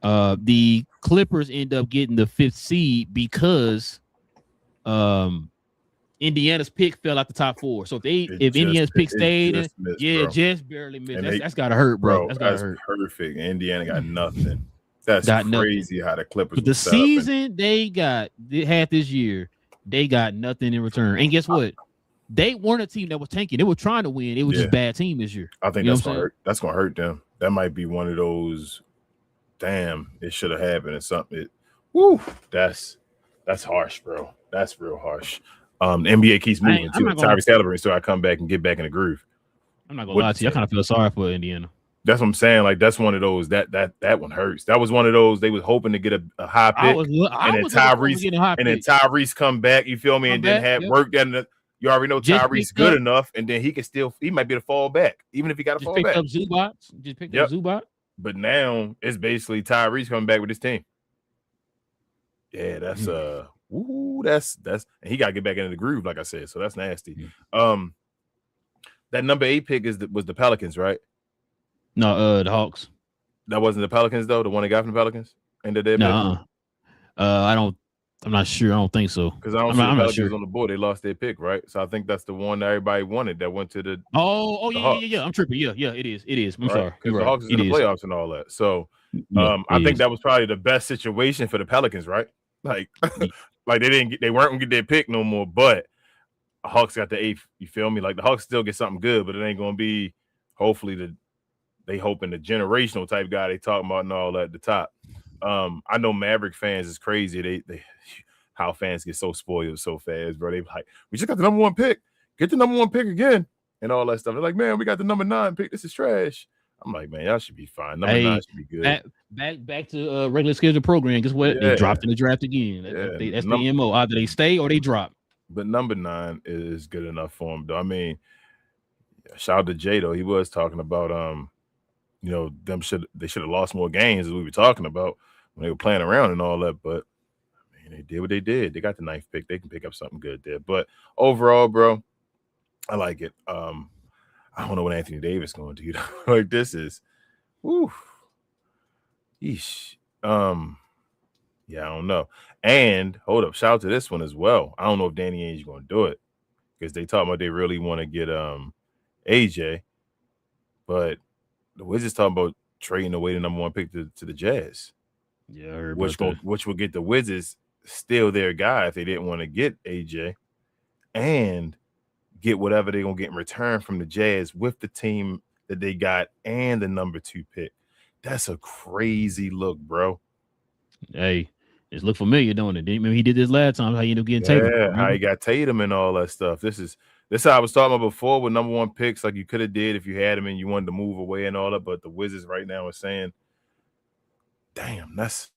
man. The Clippers end up getting the 5th seed because Indiana's pick fell out the top 4. So if Indiana's pick stayed, just barely missed. That's gotta hurt, bro. That's gotta hurt. Perfect. Indiana got nothing. That's crazy how the Clippers. But the season they had this year, they got nothing in return. And guess what? They weren't a team that was tanking. They were trying to win. It was just a bad team this year. I think that's gonna hurt. That's gonna hurt them. That might be one of those. Damn, it should have happened or something. That's harsh, bro. That's real harsh. The NBA keeps moving too. Tyrese Halliburton, so I come back and get back in the groove. I'm not gonna lie to you. I kind of feel sorry for Indiana. That's what I'm saying. Like that's one of those that one hurts. That was one of those they was hoping to get a high pick, and then Tyrese come back. You feel me? And then have work that. You already know Tyrese good enough, and then he might be able to fall back, even if he got to fall back. Just picked up Zubac. But now it's basically Tyrese coming back with his team. Yeah, that's and he got to get back into the groove, like I said. So that's nasty. That number 8 pick was the Pelicans, right? No, the Hawks. That wasn't the Pelicans though. The one they got from the Pelicans. I'm not sure. I don't think so. Because I don't see the Pelicans on the board. They lost their pick, right? So I think that's the one that everybody wanted that went to the. Yeah. I'm tripping. Yeah, it is. I'm sorry. Because the Hawks is in the playoffs and all that. So I think that was probably the best situation for the Pelicans, right? Like, like they weren't gonna get their pick no more, but the Hawks got the 8th. You feel me? Like the Hawks still get something good, but it ain't gonna be. Hopefully they hoping the generational type guy they talking about and all that at the top. I know Maverick fans is crazy. They how fans get so spoiled so fast, bro. They like, we just got the number 1 pick. Get the number 1 pick again, and all that stuff. They're like, man, we got the number 9 pick. This is trash. I'm like, man, y'all should be fine. Number 9 should be good. Back to regular schedule program. Guess what? They dropped in the draft again. That's the MO. Either they stay or they drop. But number 9 is good enough for him, though. I mean, shout out to Jay though. He was talking about they should have lost more games as we were talking about when they were playing around and all that. But And they did what they did. They got the 9th pick. They can pick up something good there. But overall, bro, I like it. I don't know what Anthony Davis going to do. Like this is, whew, yeesh. Yeah, I don't know. And hold up, shout out to this one as well. I don't know if Danny Ainge going to do it because they talking about they really want to get AJ, but the Wizards talking about trading away the number 1 pick to the Jazz. Yeah, I heard which will get the Wizards still their guy if they didn't want to get AJ, and get whatever they're gonna get in return from the Jazz with the team that they got and the number 2 pick. That's a crazy look, bro. Hey, it's look familiar, don't it? Remember he did this last time. How he ended up getting Tatum? Yeah, how he got Tatum and all that stuff. This how I was talking about before with number 1 picks, like you could have did if you had him and you wanted to move away and all that. But the Wizards right now are saying, "Damn, that's."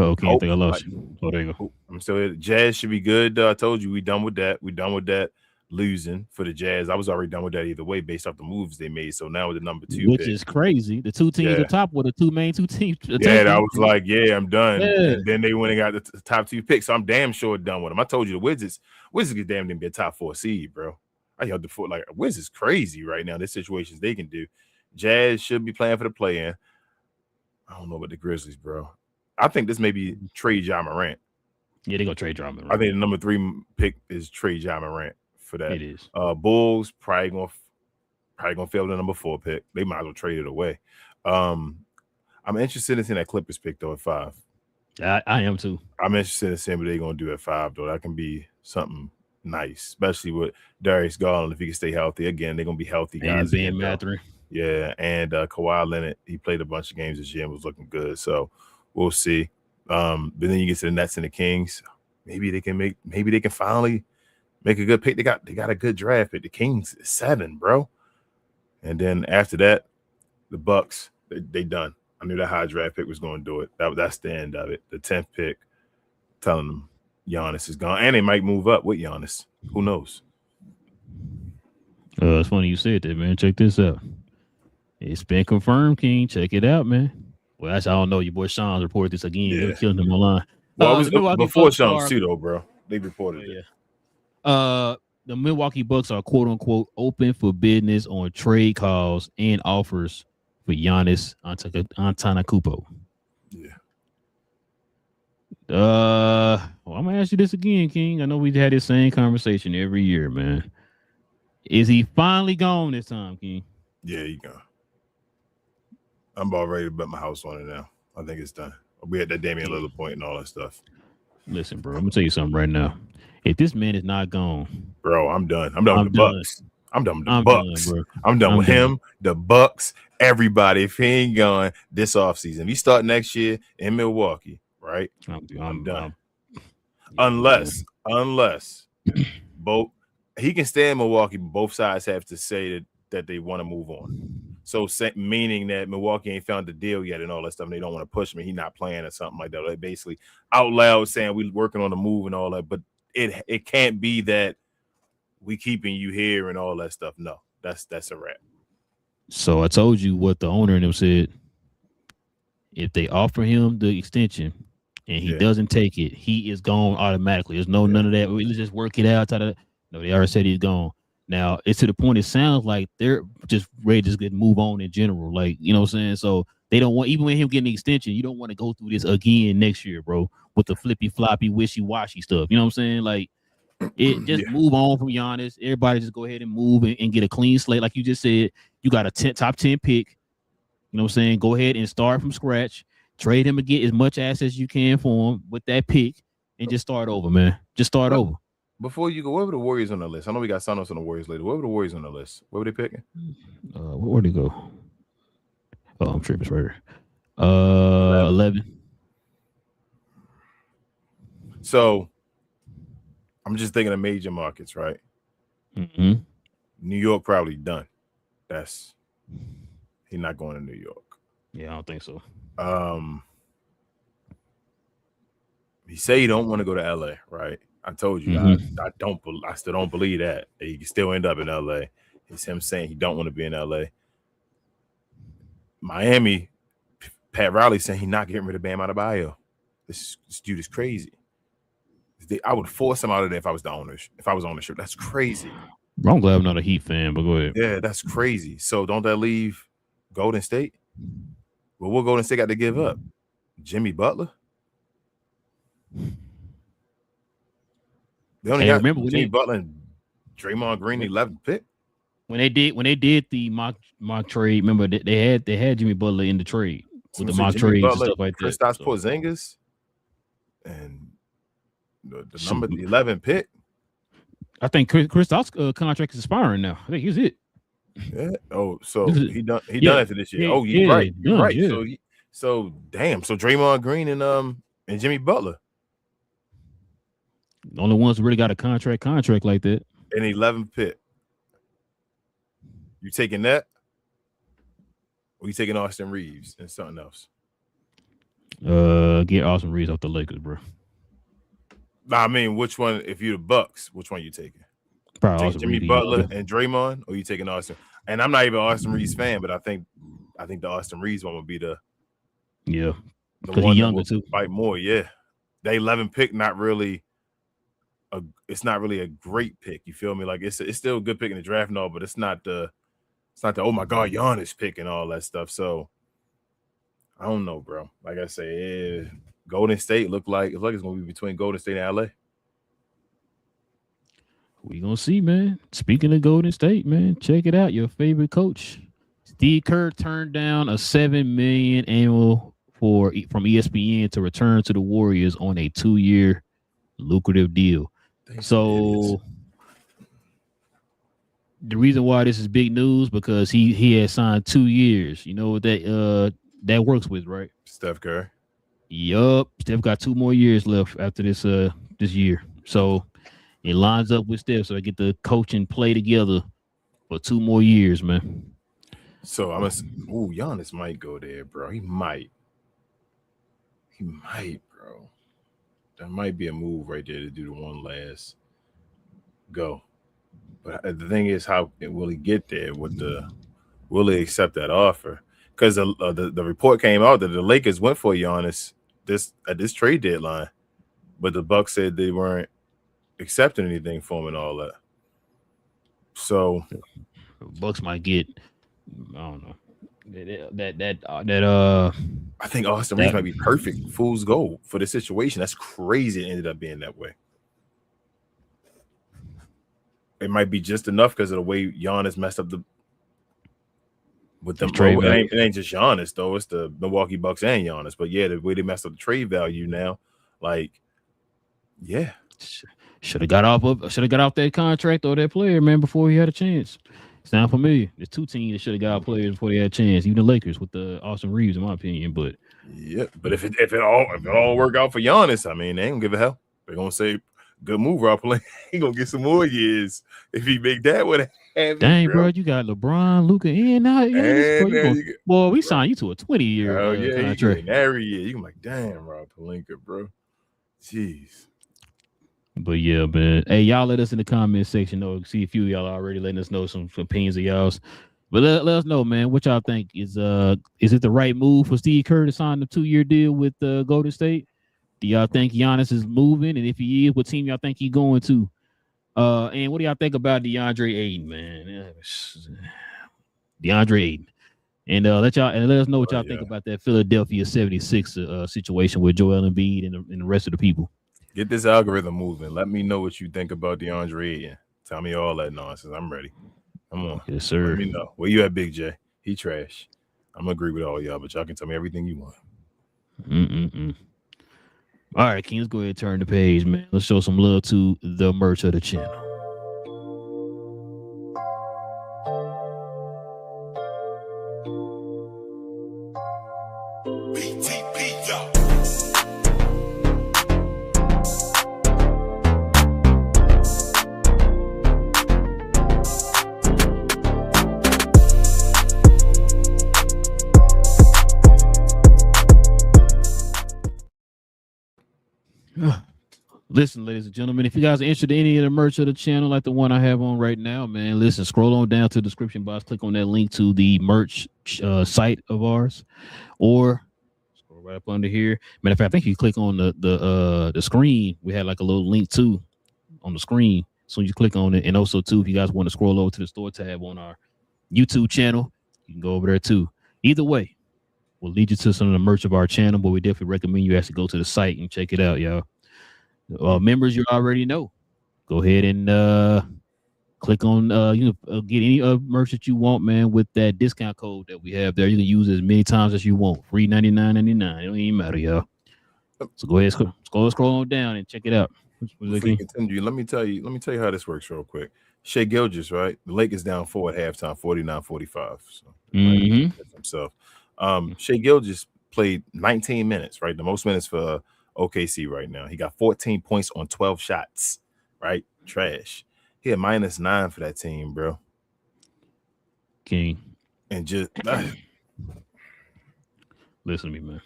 Oh, okay, I think I lost you. Oh, there you go. I'm still here. Jazz should be good. I told you we done with that. We done with that losing for the Jazz. I was already done with that either way based off the moves they made. So now with the number 2 which pick, is crazy. The 2 teams at top were the 2 main teams. Yeah, I was like, yeah, I'm done. Yeah. And then they went and got the top 2 picks. So I'm damn sure done with them. I told you the Wizards get damn near be a top 4 seed, bro. I held the foot like Wizards crazy right now. There's situations they can do. Jazz should be playing for the play-in. I don't know about the Grizzlies, bro. I think this may be trade Ja Morant. Yeah, they gonna trade Ja Morant. I think the number 3 pick is trade Ja Morant for that. It is. Bulls probably gonna fail the number 4 pick. They might as well trade it away. I'm interested in seeing that Clippers pick though at 5. I am too. I'm interested in seeing what they're gonna do at 5 though. That can be something nice, especially with Darius Garland if he can stay healthy. Again, they're gonna be healthy guys. And Ben Mathurin. Yeah, and Kawhi Leonard, he played a bunch of games this year and was looking good. So we'll see. But then you get to the Nets and the Kings. Maybe they can finally make a good pick. They got a good draft pick. The Kings is 7, bro. And then after that, the Bucks, they done. I knew that high draft pick was going to do it. That's the end of it. The 10th pick, telling them Giannis is gone, and they might move up with Giannis. Who knows? It's funny you said that, man. Check this out. It's been confirmed, King. Check it out, man. Well, actually, I don't know. Your boy Sean's reported this again. Yeah. They're killing him online. Well, it was before Sean's too, though, bro. They reported it. Yeah. The Milwaukee Bucks are quote unquote open for business on trade calls and offers for Giannis Antetokounmpo. Yeah. Well, I'm gonna ask you this again, King. I know we've had this same conversation every year, man. Is he finally gone this time, King? Yeah, he gone. I'm about ready to bet my house on it now. I think it's done. We had that Damian Lillard point and all that stuff. Listen, bro, I'm gonna tell you something right now. If this man is not gone, bro, I'm done. I'm done with the Bucks. I'm done with the Bucks. I'm done with him, the Bucks, everybody. If he ain't gone this offseason, if he start next year in Milwaukee, right? I'm done. Unless both he can stay in Milwaukee, but both sides have to say that they want to move on. So meaning that Milwaukee ain't found the deal yet and all that stuff, and they don't want to push him. He's not playing or something like that. They basically out loud saying we working on the move and all that, but it can't be that we keeping you here and all that stuff. No, that's a wrap. So I told you what the owner and them said. If they offer him the extension and he doesn't take it, he is gone automatically. There's none of that. Let's just work it out. No, they already said he's gone. Now, it's to the point it sounds like they're just ready to just move on in general. Like, you know what I'm saying? So they don't want, even with him getting the extension, you don't want to go through this again next year, bro, with the flippy floppy, wishy washy stuff. You know what I'm saying? Like, it just move on from Giannis. Everybody just go ahead and move and get a clean slate. Like you just said, you got a top 10 pick. You know what I'm saying? Go ahead and start from scratch. Trade him and get as much assets you can for him with that pick and just start over, man. Just start over. Before you go, where were the Warriors on the list? I know we got Sonos on the Warriors later. Where were the Warriors on the list? Where were they picking? Where'd they go? Oh, I'm tripping right here. 11. So I'm just thinking of major markets, right? Mm-hmm. New York probably done. He's not going to New York. Yeah, I don't think so. He say he don't want to go to LA, right? I told you, I still don't believe that. He can still end up in LA. It's him saying he don't want to be in LA. Miami, Pat Riley saying he's not getting rid of Bam Adebayo. This dude is crazy. I would force him out of there if I was the owners. If I was ownership, that's crazy. Bro, I'm glad I'm not a Heat fan, but go ahead. Yeah, that's crazy. So don't that leave Golden State? Well, what Golden State got to give up? Jimmy Butler? They only got Jimmy Butler and Draymond Green 11th pick. When they did the mock trade, remember they had Jimmy Butler in the trade with the mock trades and stuff like that. Kristaps Porzingis and the number 11 pick. I think Kristaps' contract is expiring now. I think he's it. Yeah. Oh, so he done after this year. Oh, you're right. You're right. Yeah. So damn. So Draymond Green and Jimmy Butler. The only ones who really got a contract like that. An 11th pick. You taking that? Or you taking Austin Reeves and something else? Get Austin Reeves off the Lakers, bro. I mean, which one? If you're the Bucks, which one you taking? Probably Jimmy Butler and Draymond, or you taking Austin? And I'm not even an Austin Reeves fan, but I think the Austin Reeves one would be the because he's younger too. Fight more, yeah. The 11 pick, it's not really a great pick. You feel me? Like it's still a good pick in the draft and all, but it's not the oh my god Giannis pick and all that stuff. So I don't know, bro. Like I say, Golden State look like it's gonna be between Golden State and LA. We gonna see, man. Speaking of Golden State, man, check it out. Your favorite coach, Steve Kerr, turned down a $7 million annual from ESPN to return to the Warriors on a 2-year lucrative deal. So the reason why this is big news because he has signed 2 years. You know what that works with, right? Steph Curry. Yup. Steph got 2 more years left after this year. So it lines up with Steph. So I get to coach and play together for 2 more years, man. So Giannis might go there, bro. He might, bro. That might be a move right there to do the one last go. But the thing is, how will he get there? Will he accept that offer? Because the report came out that the Lakers went for Giannis at this trade deadline, but the Bucks said they weren't accepting anything for him and all that. So Bucks might get, I don't know, that I think Austin Reeves might be perfect fool's gold for the situation. That's crazy. It ended up being that way. It might be just enough because of the way Giannis messed up with them. It ain't just Giannis though; it's the Milwaukee Bucks and Giannis. But yeah, the way they messed up the trade value now, like, yeah, should have got off that contract or that player, man, before he had a chance. Sound familiar? There's 2 teams that should have got players before they had a chance. Even the Lakers with the Austin Reeves, in my opinion. But yeah, but if it all work out for Giannis, I mean, they ain't gonna give a hell. They're gonna say, "Good move, Rob. He gonna get some more years if he make that one." Dang, bro, you got LeBron, Luka, and now boy, we signed you to a 20-year contract. Every year, you can be like, "Damn, Rob Pelinka, bro." Jeez. But yeah, man. Hey, y'all let us in the comment section know. See a few of y'all already letting us know some opinions of y'all's. But let us know, man, what y'all think. Is it the right move for Steve Kerr to sign the 2-year deal with Golden State? Do y'all think Giannis is moving? And if he is, what team y'all think he's going to? And what do y'all think about DeAndre Ayton, man? DeAndre Ayton. And let us know what y'all think about that Philadelphia 76 situation with Joel Embiid and the rest of the people. Get this algorithm moving. Let me know what you think about DeAndre Ayton. Tell me all that nonsense. I'm ready. Come on. Yes, sir. Let me know. Where you at, Big J? He trash. I'm going to agree with all y'all, but y'all can tell me everything you want. All right, King, let's go ahead and turn the page, man. Let's show some love to the merch of the channel. Listen, ladies and gentlemen, if you guys are interested in any of the merch of the channel, like the one I have on right now, man, listen, scroll on down to the description box, click on that link to the merch site of ours, or scroll right up under here. Matter of fact, I think you click on the screen. We had like a little link too on the screen. So you click on it, and also too, if you guys want to scroll over to the store tab on our YouTube channel, you can go over there too. Either way, we'll lead you to some of the merch of our channel, but we definitely recommend you actually go to the site and check it out, y'all. Members, you already know. Go ahead and click on get any merch that you want, man, with that discount code that we have there. You can use it as many times as you want. Free $99.99. It don't even matter, y'all. So go ahead, scroll on down and check it out. Before you continue, let me tell you how this works real quick. Shai Gilgeous, right? The Lakers down 4 at halftime, 49-45. So himself. Shai Gilgeous played 19 minutes, right? The most minutes for OKC right now. He got 14 points on 12 shots, right? Trash. He had -9 for that team, bro. King. And just listen to me, man.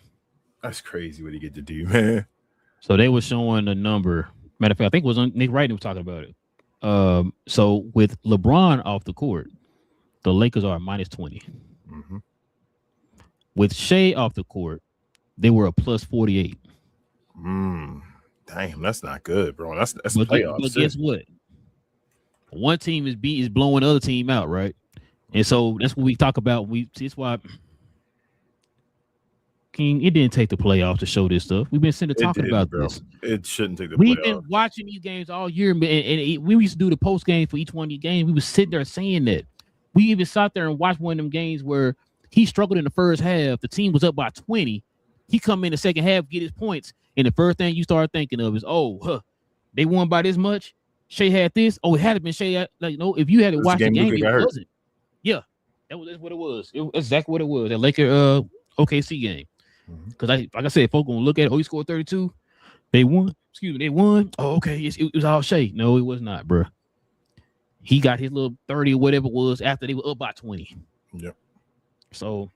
That's crazy what he get to do, man. So they were showing a number. Matter of fact, I think it was on Nick Wright was talking about it. So with LeBron off the court, the Lakers are -20. Mm-hmm. With Shai off the court, they were a +48. Damn, that's not good, bro. That's but playoffs. But guess what? One team is blowing the other team out, right? And so that's what we talk about. That's why King, it didn't take the playoffs to show this stuff. We've been sitting there talking about this. It shouldn't take the playoffs. We've been watching these games all year, and we used to do the post game for each one of these games. We was sitting there saying that. We even sat there and watched one of them games where he struggled in the first half. The team was up by 20. He come in the second half, get his points, and the first thing you start thinking of is, they won by this much. Shai had this. Oh, it had to been Shai. Like, no, if you had to watch the game, it wasn't. Yeah, that's what it was. It was exactly what it was. That Laker OKC game. Because like I said, folks gonna look at it. Oh, he scored 32. They won. Excuse me, they won. Oh, okay. It was all Shai. No, it was not, bro. He got his little 30 or whatever it was after they were up by 20. Yep. So,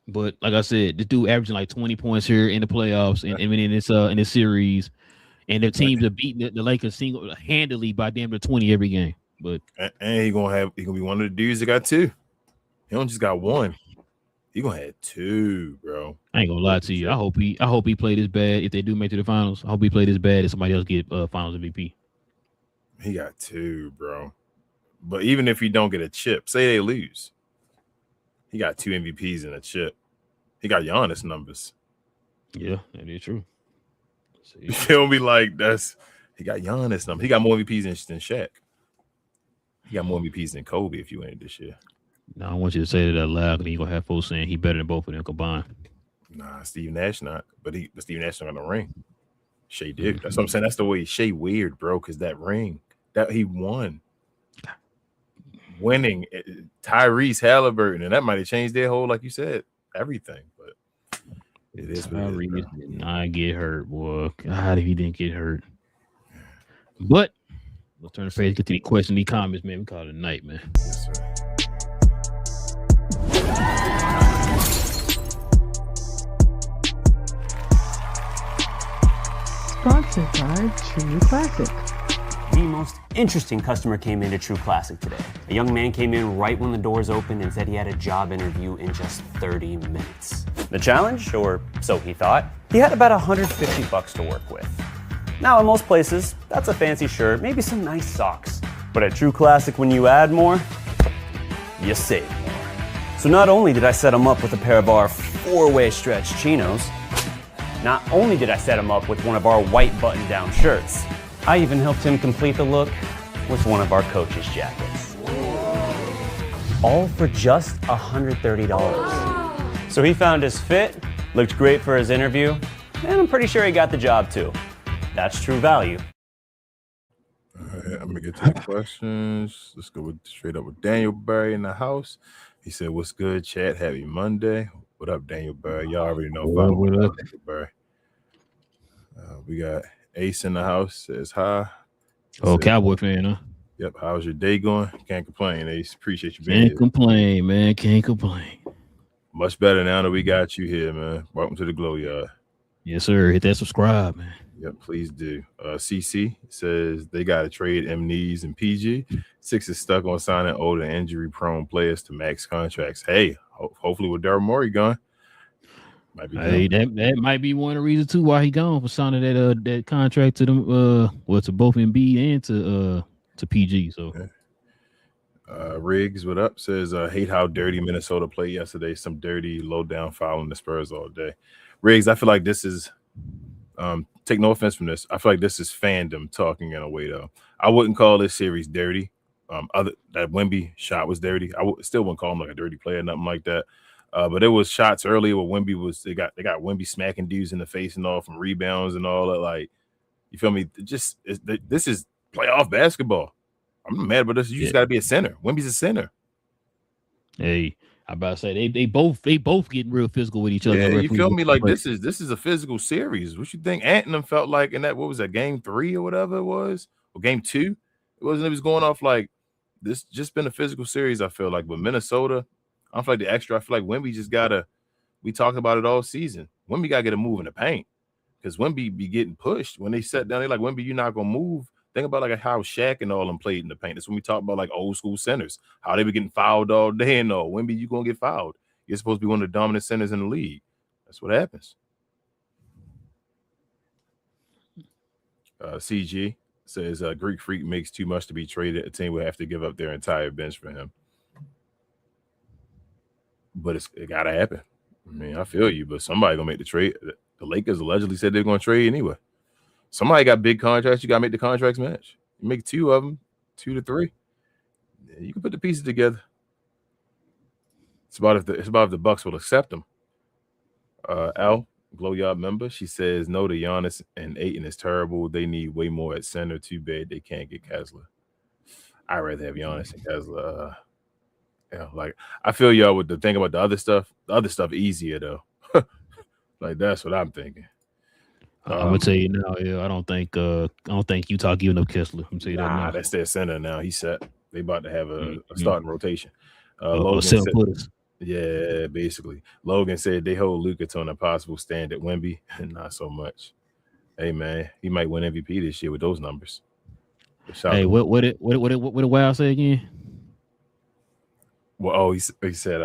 but like I said, this dude averaging like 20 points here in the playoffs and in this series, and the teams are beating the Lakers handily by damn near 20 every game. But and he gonna be one of the dudes that got 2. He don't just got 1. He gonna have 2, bro. I ain't gonna lie to you. I hope he played as bad. If they do make it to the finals, I hope he played as bad as somebody else get finals MVP. He got 2, bro. But even if he don't get a chip, say they lose, he got 2 MVPs and a chip. He got Giannis numbers. Yeah, that is true. He'll be like, he got Giannis numbers. He got more MVPs than Shaq. He got more MVPs than Kobe if you ain't this year. No, I want you to say that out loud because you're going to have folks saying he better than both of them combined. Nah, Steve Nash not. But Steve Nash not got no ring. Shai did. That's what I'm saying. That's the way Shai weird, bro, because that ring, that he won. Winning Tyrese Halliburton, and that might have changed their whole, like you said, everything. But it is what it is. Tyrese did not get hurt, boy. God, if he didn't get hurt. But let's turn the page, get to the question, the comments, man. We call it a night, man. Yes, sir. Sponsored by True Classic. The most interesting customer came into True Classic today. A young man came in right when the doors opened and said he had a job interview in just 30 minutes. The challenge, or so he thought, he had about $150 to work with. Now, in most places, that's a fancy shirt, maybe some nice socks. But at True Classic, when you add more, you save more. So not only did I set him up with a pair of our 4-way stretch chinos, not only did I set him up with one of our white button-down shirts, I even helped him complete the look with one of our coach's jackets. All for just $130. So he found his fit, looked great for his interview, and I'm pretty sure he got the job too. That's true value. All right, I'm gonna get to the questions. Let's go straight up with Daniel Barry in the house. He said, "What's good, chat? Happy Monday. What up, Daniel Barry? Y'all already know about what up, Daniel Barry. We got Ace in the house. Says hi. Oh, Cowboy fan, huh? Yep. How's your day going? Can't complain, Ace. Appreciate you being Can't here. complain, man. Can't complain. Much better now that we got you here, man. Welcome to the Glow Yard. Yes, sir. Hit that subscribe, man. Yep, please do. CC says they got to trade MNees and PG. Six is stuck on signing older injury-prone players to max contracts. Hey, hopefully with Daryl Morey gone, might be Hey, that might be one of the reasons too why he gone for signing that contract to them. To both Embiid and to PG. So. Riggs, what up? Says hate how dirty Minnesota played yesterday. Some dirty, low down fouling the Spurs all day. Riggs, I feel like this is take no offense from this. I feel like this is fandom talking in a way though. I wouldn't call this series dirty. Other that Wemby shot was dirty. Still wouldn't call him like a dirty player, nothing like that. But there was shots earlier where Wemby was they got Wemby smacking dudes in the face and all from rebounds and all that. Like, you feel me? This is playoff basketball. I'm not mad about this. You just got to be a center. Wemby's a center. Hey, I about to say they both getting real physical with each other. Yeah, you feel me? Like this is a physical series. What you think Anthem felt like in that? What was that, game 3 or whatever it was, or game 2? It was going off like this. Just been a physical series. I feel like with Minnesota, I don't feel like the extra. I feel like Wemby just gotta. We talked about it all season. Wemby gotta get a move in the paint because Wemby be getting pushed when they sat down. They like, Wemby, you're not gonna move. Think about like how Shaq and all them played in the paint. That's when we talk about like old school centers, how they be getting fouled all day and all. Wemby, you gonna get fouled. You're supposed to be one of the dominant centers in the league. That's what happens. CG says Greek Freak makes too much to be traded. A team would have to give up their entire bench for him. But it gotta happen. I mean, I feel you, but somebody gonna make the trade. The Lakers allegedly said they're gonna trade anyway. Somebody got big contracts. You got to make the contracts match. You make 2 of them, 2 to 3. Yeah, you can put the pieces together. It's about if the Bucks will accept them. Al, Glow Yard member, she says no to Giannis and Ayton is terrible. They need way more at center. Too bad they can't get Kessler. I'd rather have Giannis and Kessler. Like I feel y'all with the thing about the other stuff. The other stuff easier though. Like that's what I'm thinking. I'm gonna tell you now, I don't think Utah giving up Kessler. I'm tell you that now. That's their center now. He's set. They about to have a starting rotation. Logan said, yeah, basically. Logan said they hold Luka to an impossible stand at Wemby, and not so much. Hey man, he might win MVP this year with those numbers. Hey, what did Wild say again? Well, he said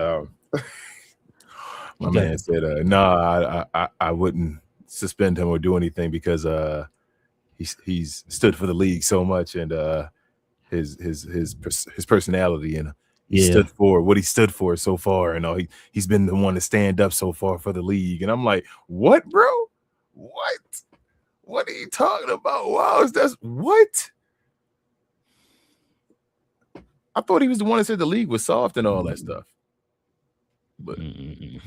my man said I wouldn't suspend him or do anything because he's stood for the league so much and his personality and he stood for what he stood for so far and all he's been the one to stand up so far for the league. And I'm like, what, bro? What are you talking about? Wow, that's what? I thought he was the one that said the league was soft and all that stuff. But okay.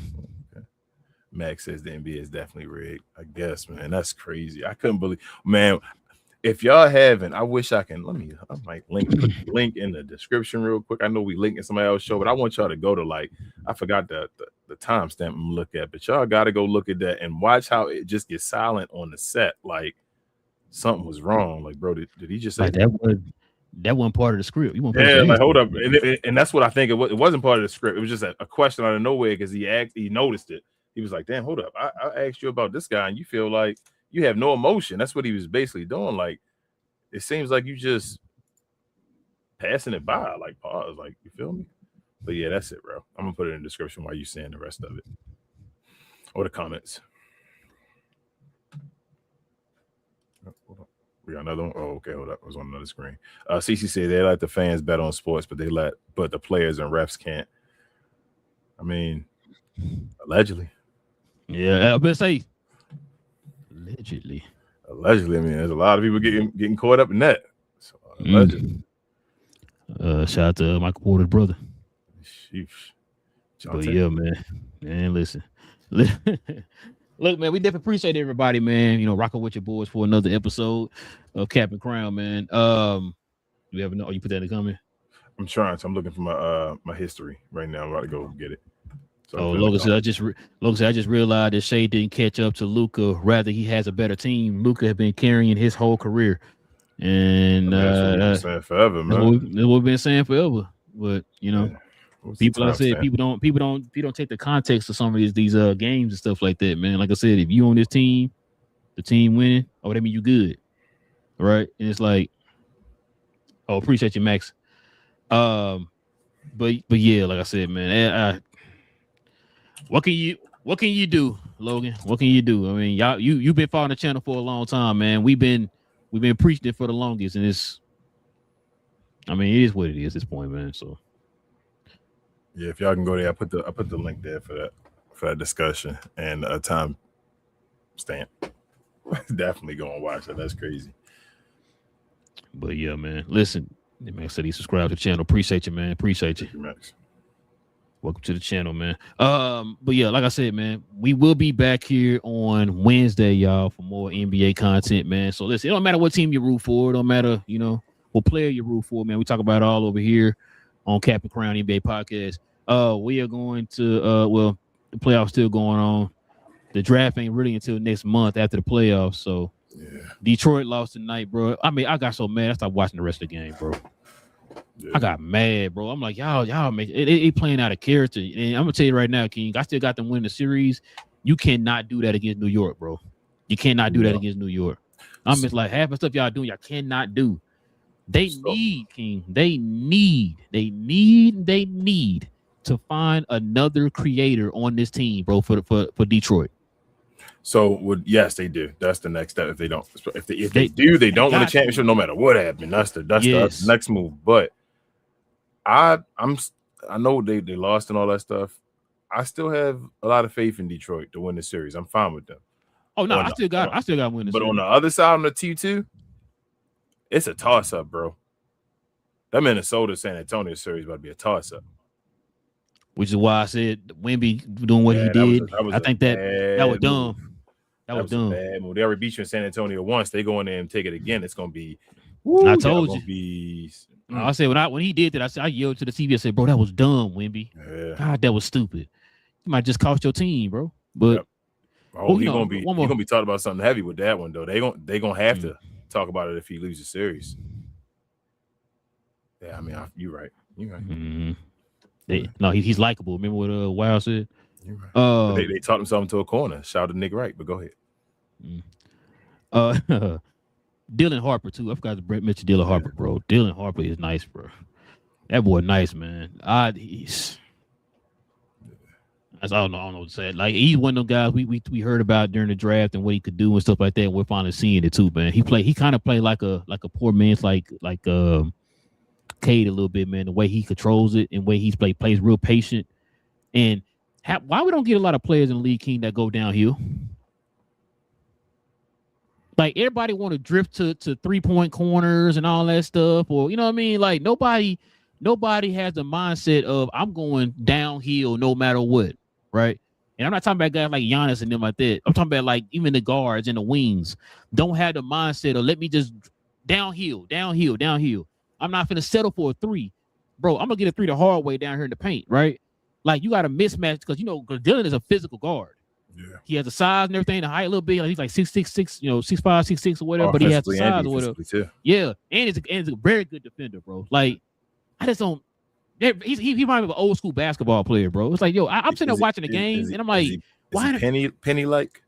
Max says the NBA is definitely rigged. I guess, man, that's crazy. I couldn't believe, man. If y'all haven't, I wish I can. I might put the link in the description real quick. I know we link in somebody else's show, but I want y'all to go to I forgot the timestamp I'm look at, but y'all got to go look at that and watch how it just gets silent on the set. Like something was wrong. Like, bro, did he just say that wasn't part of the script? Hold up, and that's what I think it was. It wasn't part of the script. It was just a question out of nowhere because he noticed it. He was like, damn, hold up. I asked you about this guy and you feel like you have no emotion. That's what he was basically doing. Like, it seems like you just passing it by, like pause, like, you feel me? But yeah, that's it, bro. I'm gonna put it in the description while you saying the rest of it. Or the comments. Hold on. We got another one. Oh, okay, hold up. It was on another screen. CC said they let the fans bet on sports, but the players and refs can't. I mean, allegedly. Yeah, I better say allegedly. I mean, there's a lot of people getting caught up in that. So, allegedly. Shout out to Michael Porter's brother. Sheesh. But yeah, man, listen. Look, man, we definitely appreciate everybody, man. You know, rocking with your boys for another episode of Cap and Crown, man. You ever know? You put that in the comment? I'm trying. So I'm looking for my history right now. I'm about to go get it. So Logan said, I just realized that Shea didn't catch up to Luka. Rather, he has a better team. Luka has been carrying his whole career, and that's what we've been saying forever, man. That's what we've been saying forever. But you know, people, like I said, people don't take the context of some of these games and stuff like that, man. Like I said, if you on this team, the team winning, oh, that mean you good, right? And it's like, oh, appreciate you, Max. But yeah, like I said, man, what can you do, Logan? What can you do? I mean, you've been following the channel for a long time, man. We've been preaching it for the longest, and it is what it is at this point, man. So yeah, if y'all can go there, I put the link there for that discussion and a time stamp. Definitely go and watch it. That's crazy. But yeah, man. Listen, man said he subscribed to the channel. Appreciate you, man. Appreciate you. Max. Welcome to the channel, man. But yeah, like I said, man, we will be back here on Wednesday, y'all, for more NBA content, man. So listen, it don't matter what team you root for. It don't matter, what player you root for, man. We talk about it all over here on Cap and Crown NBA podcast. We are going to, the playoffs still going on. The draft ain't really until next month after the playoffs. So yeah. Detroit lost tonight, bro. I mean, I got so mad I stopped watching the rest of the game, bro. Yeah. I got mad, bro. I'm like, y'all make it playing out of character. And I'm gonna tell you right now, King, I still got them win the series. You cannot do that against New York, bro. You cannot do that against New York. I'm just like half the stuff y'all doing, y'all cannot do. They need, King. They need to find another creator on this team, bro, for Detroit. So yes, they do. That's the next step. If they don't, if they do, they don't win a championship, no matter what happened. That's the next move. But I know they lost and all that stuff. I still have a lot of faith in Detroit to win the series. I'm fine with them. Oh no, I still got to win the series. But on the other side, on the T2, it's a toss up, bro. That Minnesota San Antonio series about to be a toss up. Which is why I said Wemby doing what he did. I think that was dumb. That was dumb. Bad move. They already beat you in San Antonio once. They go in there and take it again. It's gonna be. I told you. I said when he did that, I yelled to the TV. I said, "Bro, that was dumb, Wemby. Yeah. God, that was stupid. You might just cost your team, bro." But he's gonna be talking about something heavy with that one though. They gonna have to talk about it if he loses the series. Yeah, I mean, you're right. Mm-hmm. He's likable. Remember what Wild said? Right. They talked himself into a corner. Shout out to Nick Wright, but go ahead. Dylan Harper too. I forgot to mention Dylan Harper, bro. Dylan Harper is nice, bro. That boy nice, man. I don't know what to say. Like he's one of them guys we heard about during the draft and what he could do and stuff like that. We're finally seeing it too, man. He kind of played like a poor man's like Cade a little bit, man. The way he controls it and the way he's plays real patient. And why we don't get a lot of players in the league, King, that go downhill? Like everybody want to drift to 3-point corners and all that stuff, or you know what I mean? Like nobody has the mindset of I'm going downhill no matter what, right? And I'm not talking about guys like Giannis and them like that. I'm talking about like even the guards and the wings don't have the mindset of let me just downhill. I'm not finna settle for a 3, bro. I'm gonna get a 3 the hard way down here in the paint, right? Like you got a mismatch because Dylan is a physical guard. Yeah, he has the size and everything, the height a little bit. Like he's like 6'6", 6'5", 6'6" or whatever. But he has the size or whatever. Too. Yeah, and he's a very good defender, bro. Like I just don't. He might be an old school basketball player, bro. It's like I'm sitting there watching the game, and I'm like, why? Penny like?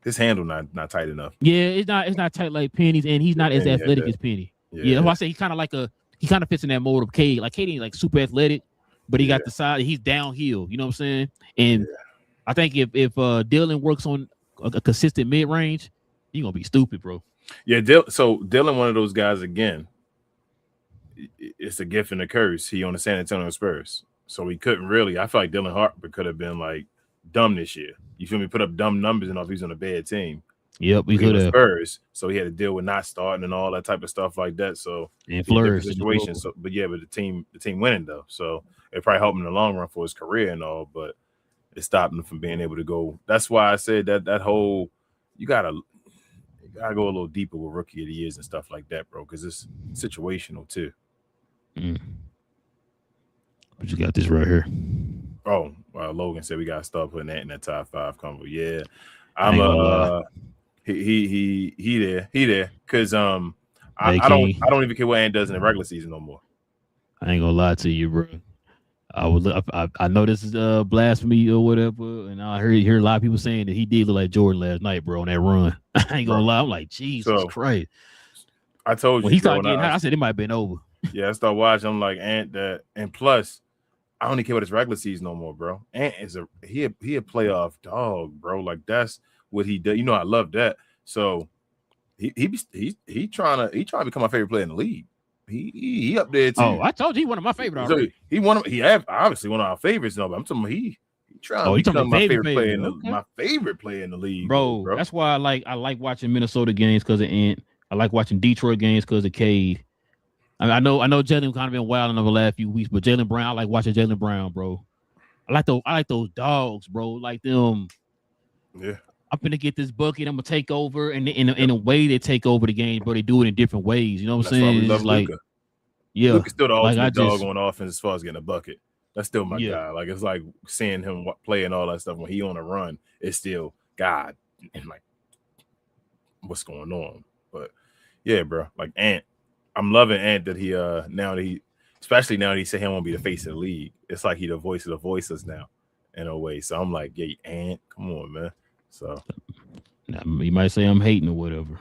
His handle not tight enough. Yeah, it's not tight like Penny's, and he's not as athletic as Penny. Yeah, that's why I say he kind of fits in that mold of Cade. Like Cade ain't like super athletic, but he got the side. He's downhill. You know what I'm saying? And I think if Dylan works on a consistent mid range, he's gonna be stupid, bro. Yeah, so Dylan, one of those guys again. It's a gift and a curse. He on the San Antonio Spurs, so he couldn't really. I feel like Dylan Harper could have been like dumb this year. You feel me? Put up dumb numbers and all. If he's on a bad team. Yep, we could have Spurs, so he had to deal with not starting and all that type of stuff like that. So and flourish situation. So, but the team winning though, so it probably helped him in the long run for his career and all. But it stopped him from being able to go. That's why I said that whole you gotta go a little deeper with rookie of the years and stuff like that, bro, because it's situational too. But you got this right here. Oh, well, Logan said we gotta start putting that in that top 5 combo. Yeah, I'm he there because I don't even care what Ant does in the regular season no more. I ain't gonna lie to you, bro. I know this is blasphemy or whatever, and I hear a lot of people saying that he did look like Jordan last night, bro, on that run. I ain't gonna lie, I'm like, Jesus Christ. I told when you, he started getting hot, I said it might have been over. Yeah, I started watching. I'm like, Ant, that, and plus, I don't even care about his regular season no more, bro. Ant is he a playoff dog, bro. Like that's what he did. You know, I love that. So he trying to become my favorite player in the league. He up there too. Oh, I told you he one of my favorite already. So he obviously one of our favorites. No, but I'm talking about he trying to become my favorite player my favorite player in the league, bro. That's why I like watching Minnesota games because of Ant. I like watching Detroit games because of Cade. I know Jalen kind of been wild in the last few weeks, but Jaylen Brown, I like watching Jaylen Brown, bro. I like those dogs, bro. Like them. Yeah. I'm gonna get this bucket. I'm gonna take over, and in a way they take over the game, but they do it in different ways. You know what I'm saying? It's like, Luka. Yeah, Luka's still the ultimate dog on offense as far as getting a bucket. That's still my guy. Like it's like seeing him play and all that stuff when he on a run. It's still God and like what's going on. But yeah, bro. Like Ant, I'm loving Ant that he especially now that he said he won't be the face of the league. It's like he the voice of the voiceless now in a way. So I'm like, yeah, Ant, come on, man. So you might say I'm hating or whatever,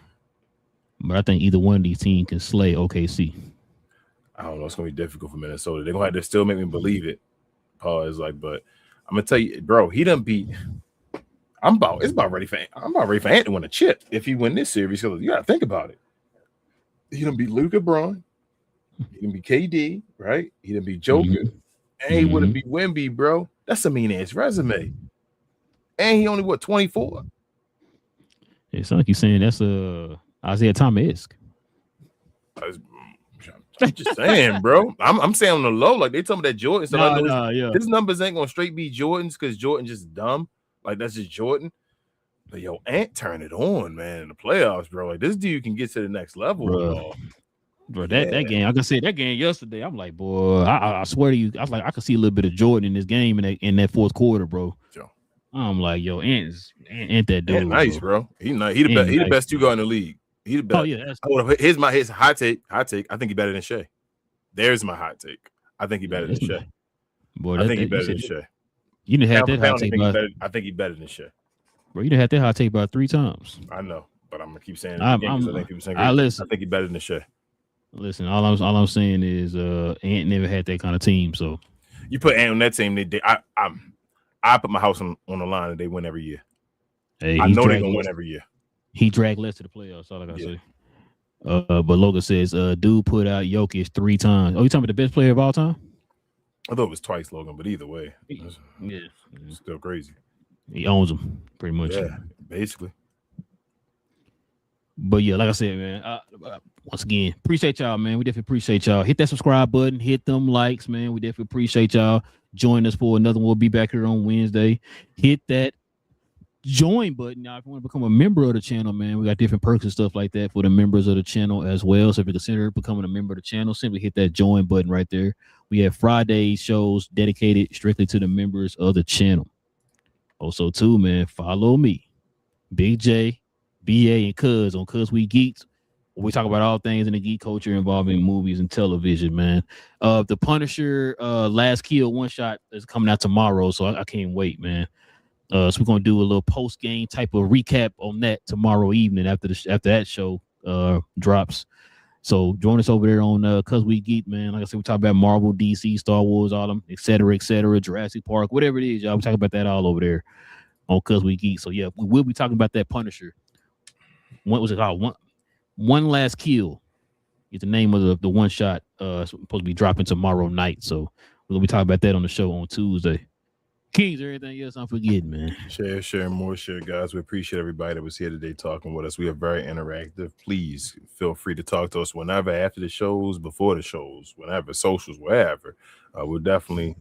but I think either one of these teams can slay OKC. I don't know. It's gonna be difficult for Minnesota. They're gonna have to still make me believe it. Paul is like, but I'm gonna tell you, bro, he done beat. I'm about ready for Ant to win a chip if he win this series. So you gotta think about it. He done beat Luka Braun. He done beat KD, right? He done beat Joker. And he wouldn't beat Wemby, bro. That's a mean ass resume. And he only 24. It sounds like you're saying that's Isaiah Thomas-esque. I'm just saying, bro. I'm saying on the low, like they told me that Jordan. So his numbers ain't gonna straight be Jordan's because Jordan just dumb. Like that's just Jordan. But yo, Ant turn it on, man, in the playoffs, bro. Like this dude can get to the next level, bro. That game, like I said, that game yesterday, I'm like, boy, I swear to you, I was like, I could see a little bit of Jordan in this game in that fourth quarter, bro. I'm like, yo, Ant that dude. Nice, bro. He nice. He the best two guard in the league. He the best. Oh yeah. Here's hot take. I think he better than Shea. There's my hot take. I think he better than Shea. Boy, I think he better than Shea. You didn't have that hot take. I think he better than Shea. Bro, you done had that hot take about 3 times. I know, but I'm gonna keep saying it. I think people saying I think he better than Shea. Listen, all I'm saying is Ant never had that kind of team. So you put Ant on that team, I put my house on the line and they win every year. Hey, I know they're gonna win every year. He dragged less to the playoffs. That's all I gotta say. But Logan says, dude put out Jokic 3 times. Oh, you talking about the best player of all time? I thought it was twice, Logan, but either way, it's still crazy. He owns them pretty much. Yeah, basically. But yeah, like I said, man, once again, appreciate y'all, man. We definitely appreciate y'all. Hit that subscribe button, hit them likes, man. We definitely appreciate y'all. Join us for another one. We'll be back here on Wednesday. Hit that join button. Now, if you want to become a member of the channel, man, we got different perks and stuff like that for the members of the channel as well. So if you consider becoming a member of the channel, simply hit that join button right there. We have Friday shows dedicated strictly to the members of the channel. Also, too, man, follow me, Big J, BA, and Cuz on Cuz We Geeks. We talk about all things in the geek culture involving movies and television, man. The Punisher Last Kill one shot is coming out tomorrow, so I can't wait, man. So we're gonna do a little post game type of recap on that tomorrow evening after that show drops. So join us over there on Cuz We Geek, man. Like I said, we talk about Marvel, DC, Star Wars, all them, et cetera, Jurassic Park, whatever it is, y'all. We talk about that all over there on Cuz We Geek. So yeah, we will be talking about that Punisher. What was it called? One Last Kill is the name of the one shot. Supposed to be dropping tomorrow night. So we're gonna be talking about that on the show on Tuesday. Kings, or anything else I'm forgetting, man? Share more, guys. We appreciate everybody that was here today talking with us. We are very interactive. Please feel free to talk to us whenever, after the shows, before the shows, whenever, socials, wherever. We'll definitely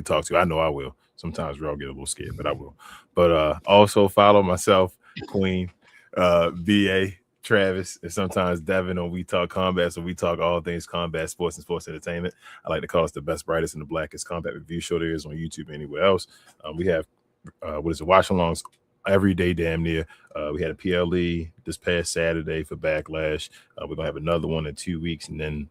talk to you. I know I will. Sometimes we'll get a little scared, but I will. But also follow myself, Queen, BA, Travis, and sometimes Devin on We Talk Combat. So we talk all things combat, sports, and sports entertainment. I like to call us the best, brightest, and the blackest combat review show there is on YouTube and anywhere else. We have watch alongs every day, damn near. We had a PLE this past Saturday for Backlash. We're gonna have another one in 2 weeks, and then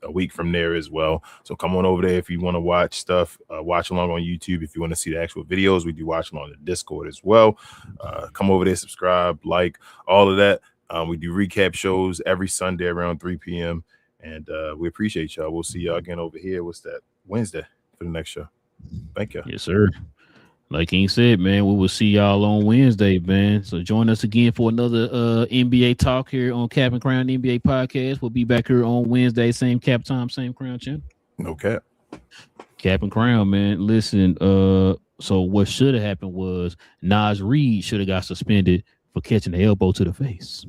a week from there as well. So come on over there if you want to watch stuff. Watch along on YouTube. If you want to see the actual videos, we do watch along the Discord as well. Come over there, subscribe, like, all of that. We do recap shows every Sunday around 3 p.m. And we appreciate y'all. We'll see y'all again over here. What's that? Wednesday for the next show. Thank you. Yes, sir. Like King said, man, we will see y'all on Wednesday, man. So join us again for another NBA talk here on Cap and Crown NBA podcast. We'll be back here on Wednesday, same cap time, same crown channel. No cap. Cap and Crown, man. Listen, so what should have happened was Nas Reed should have got suspended for catching the elbow to the face.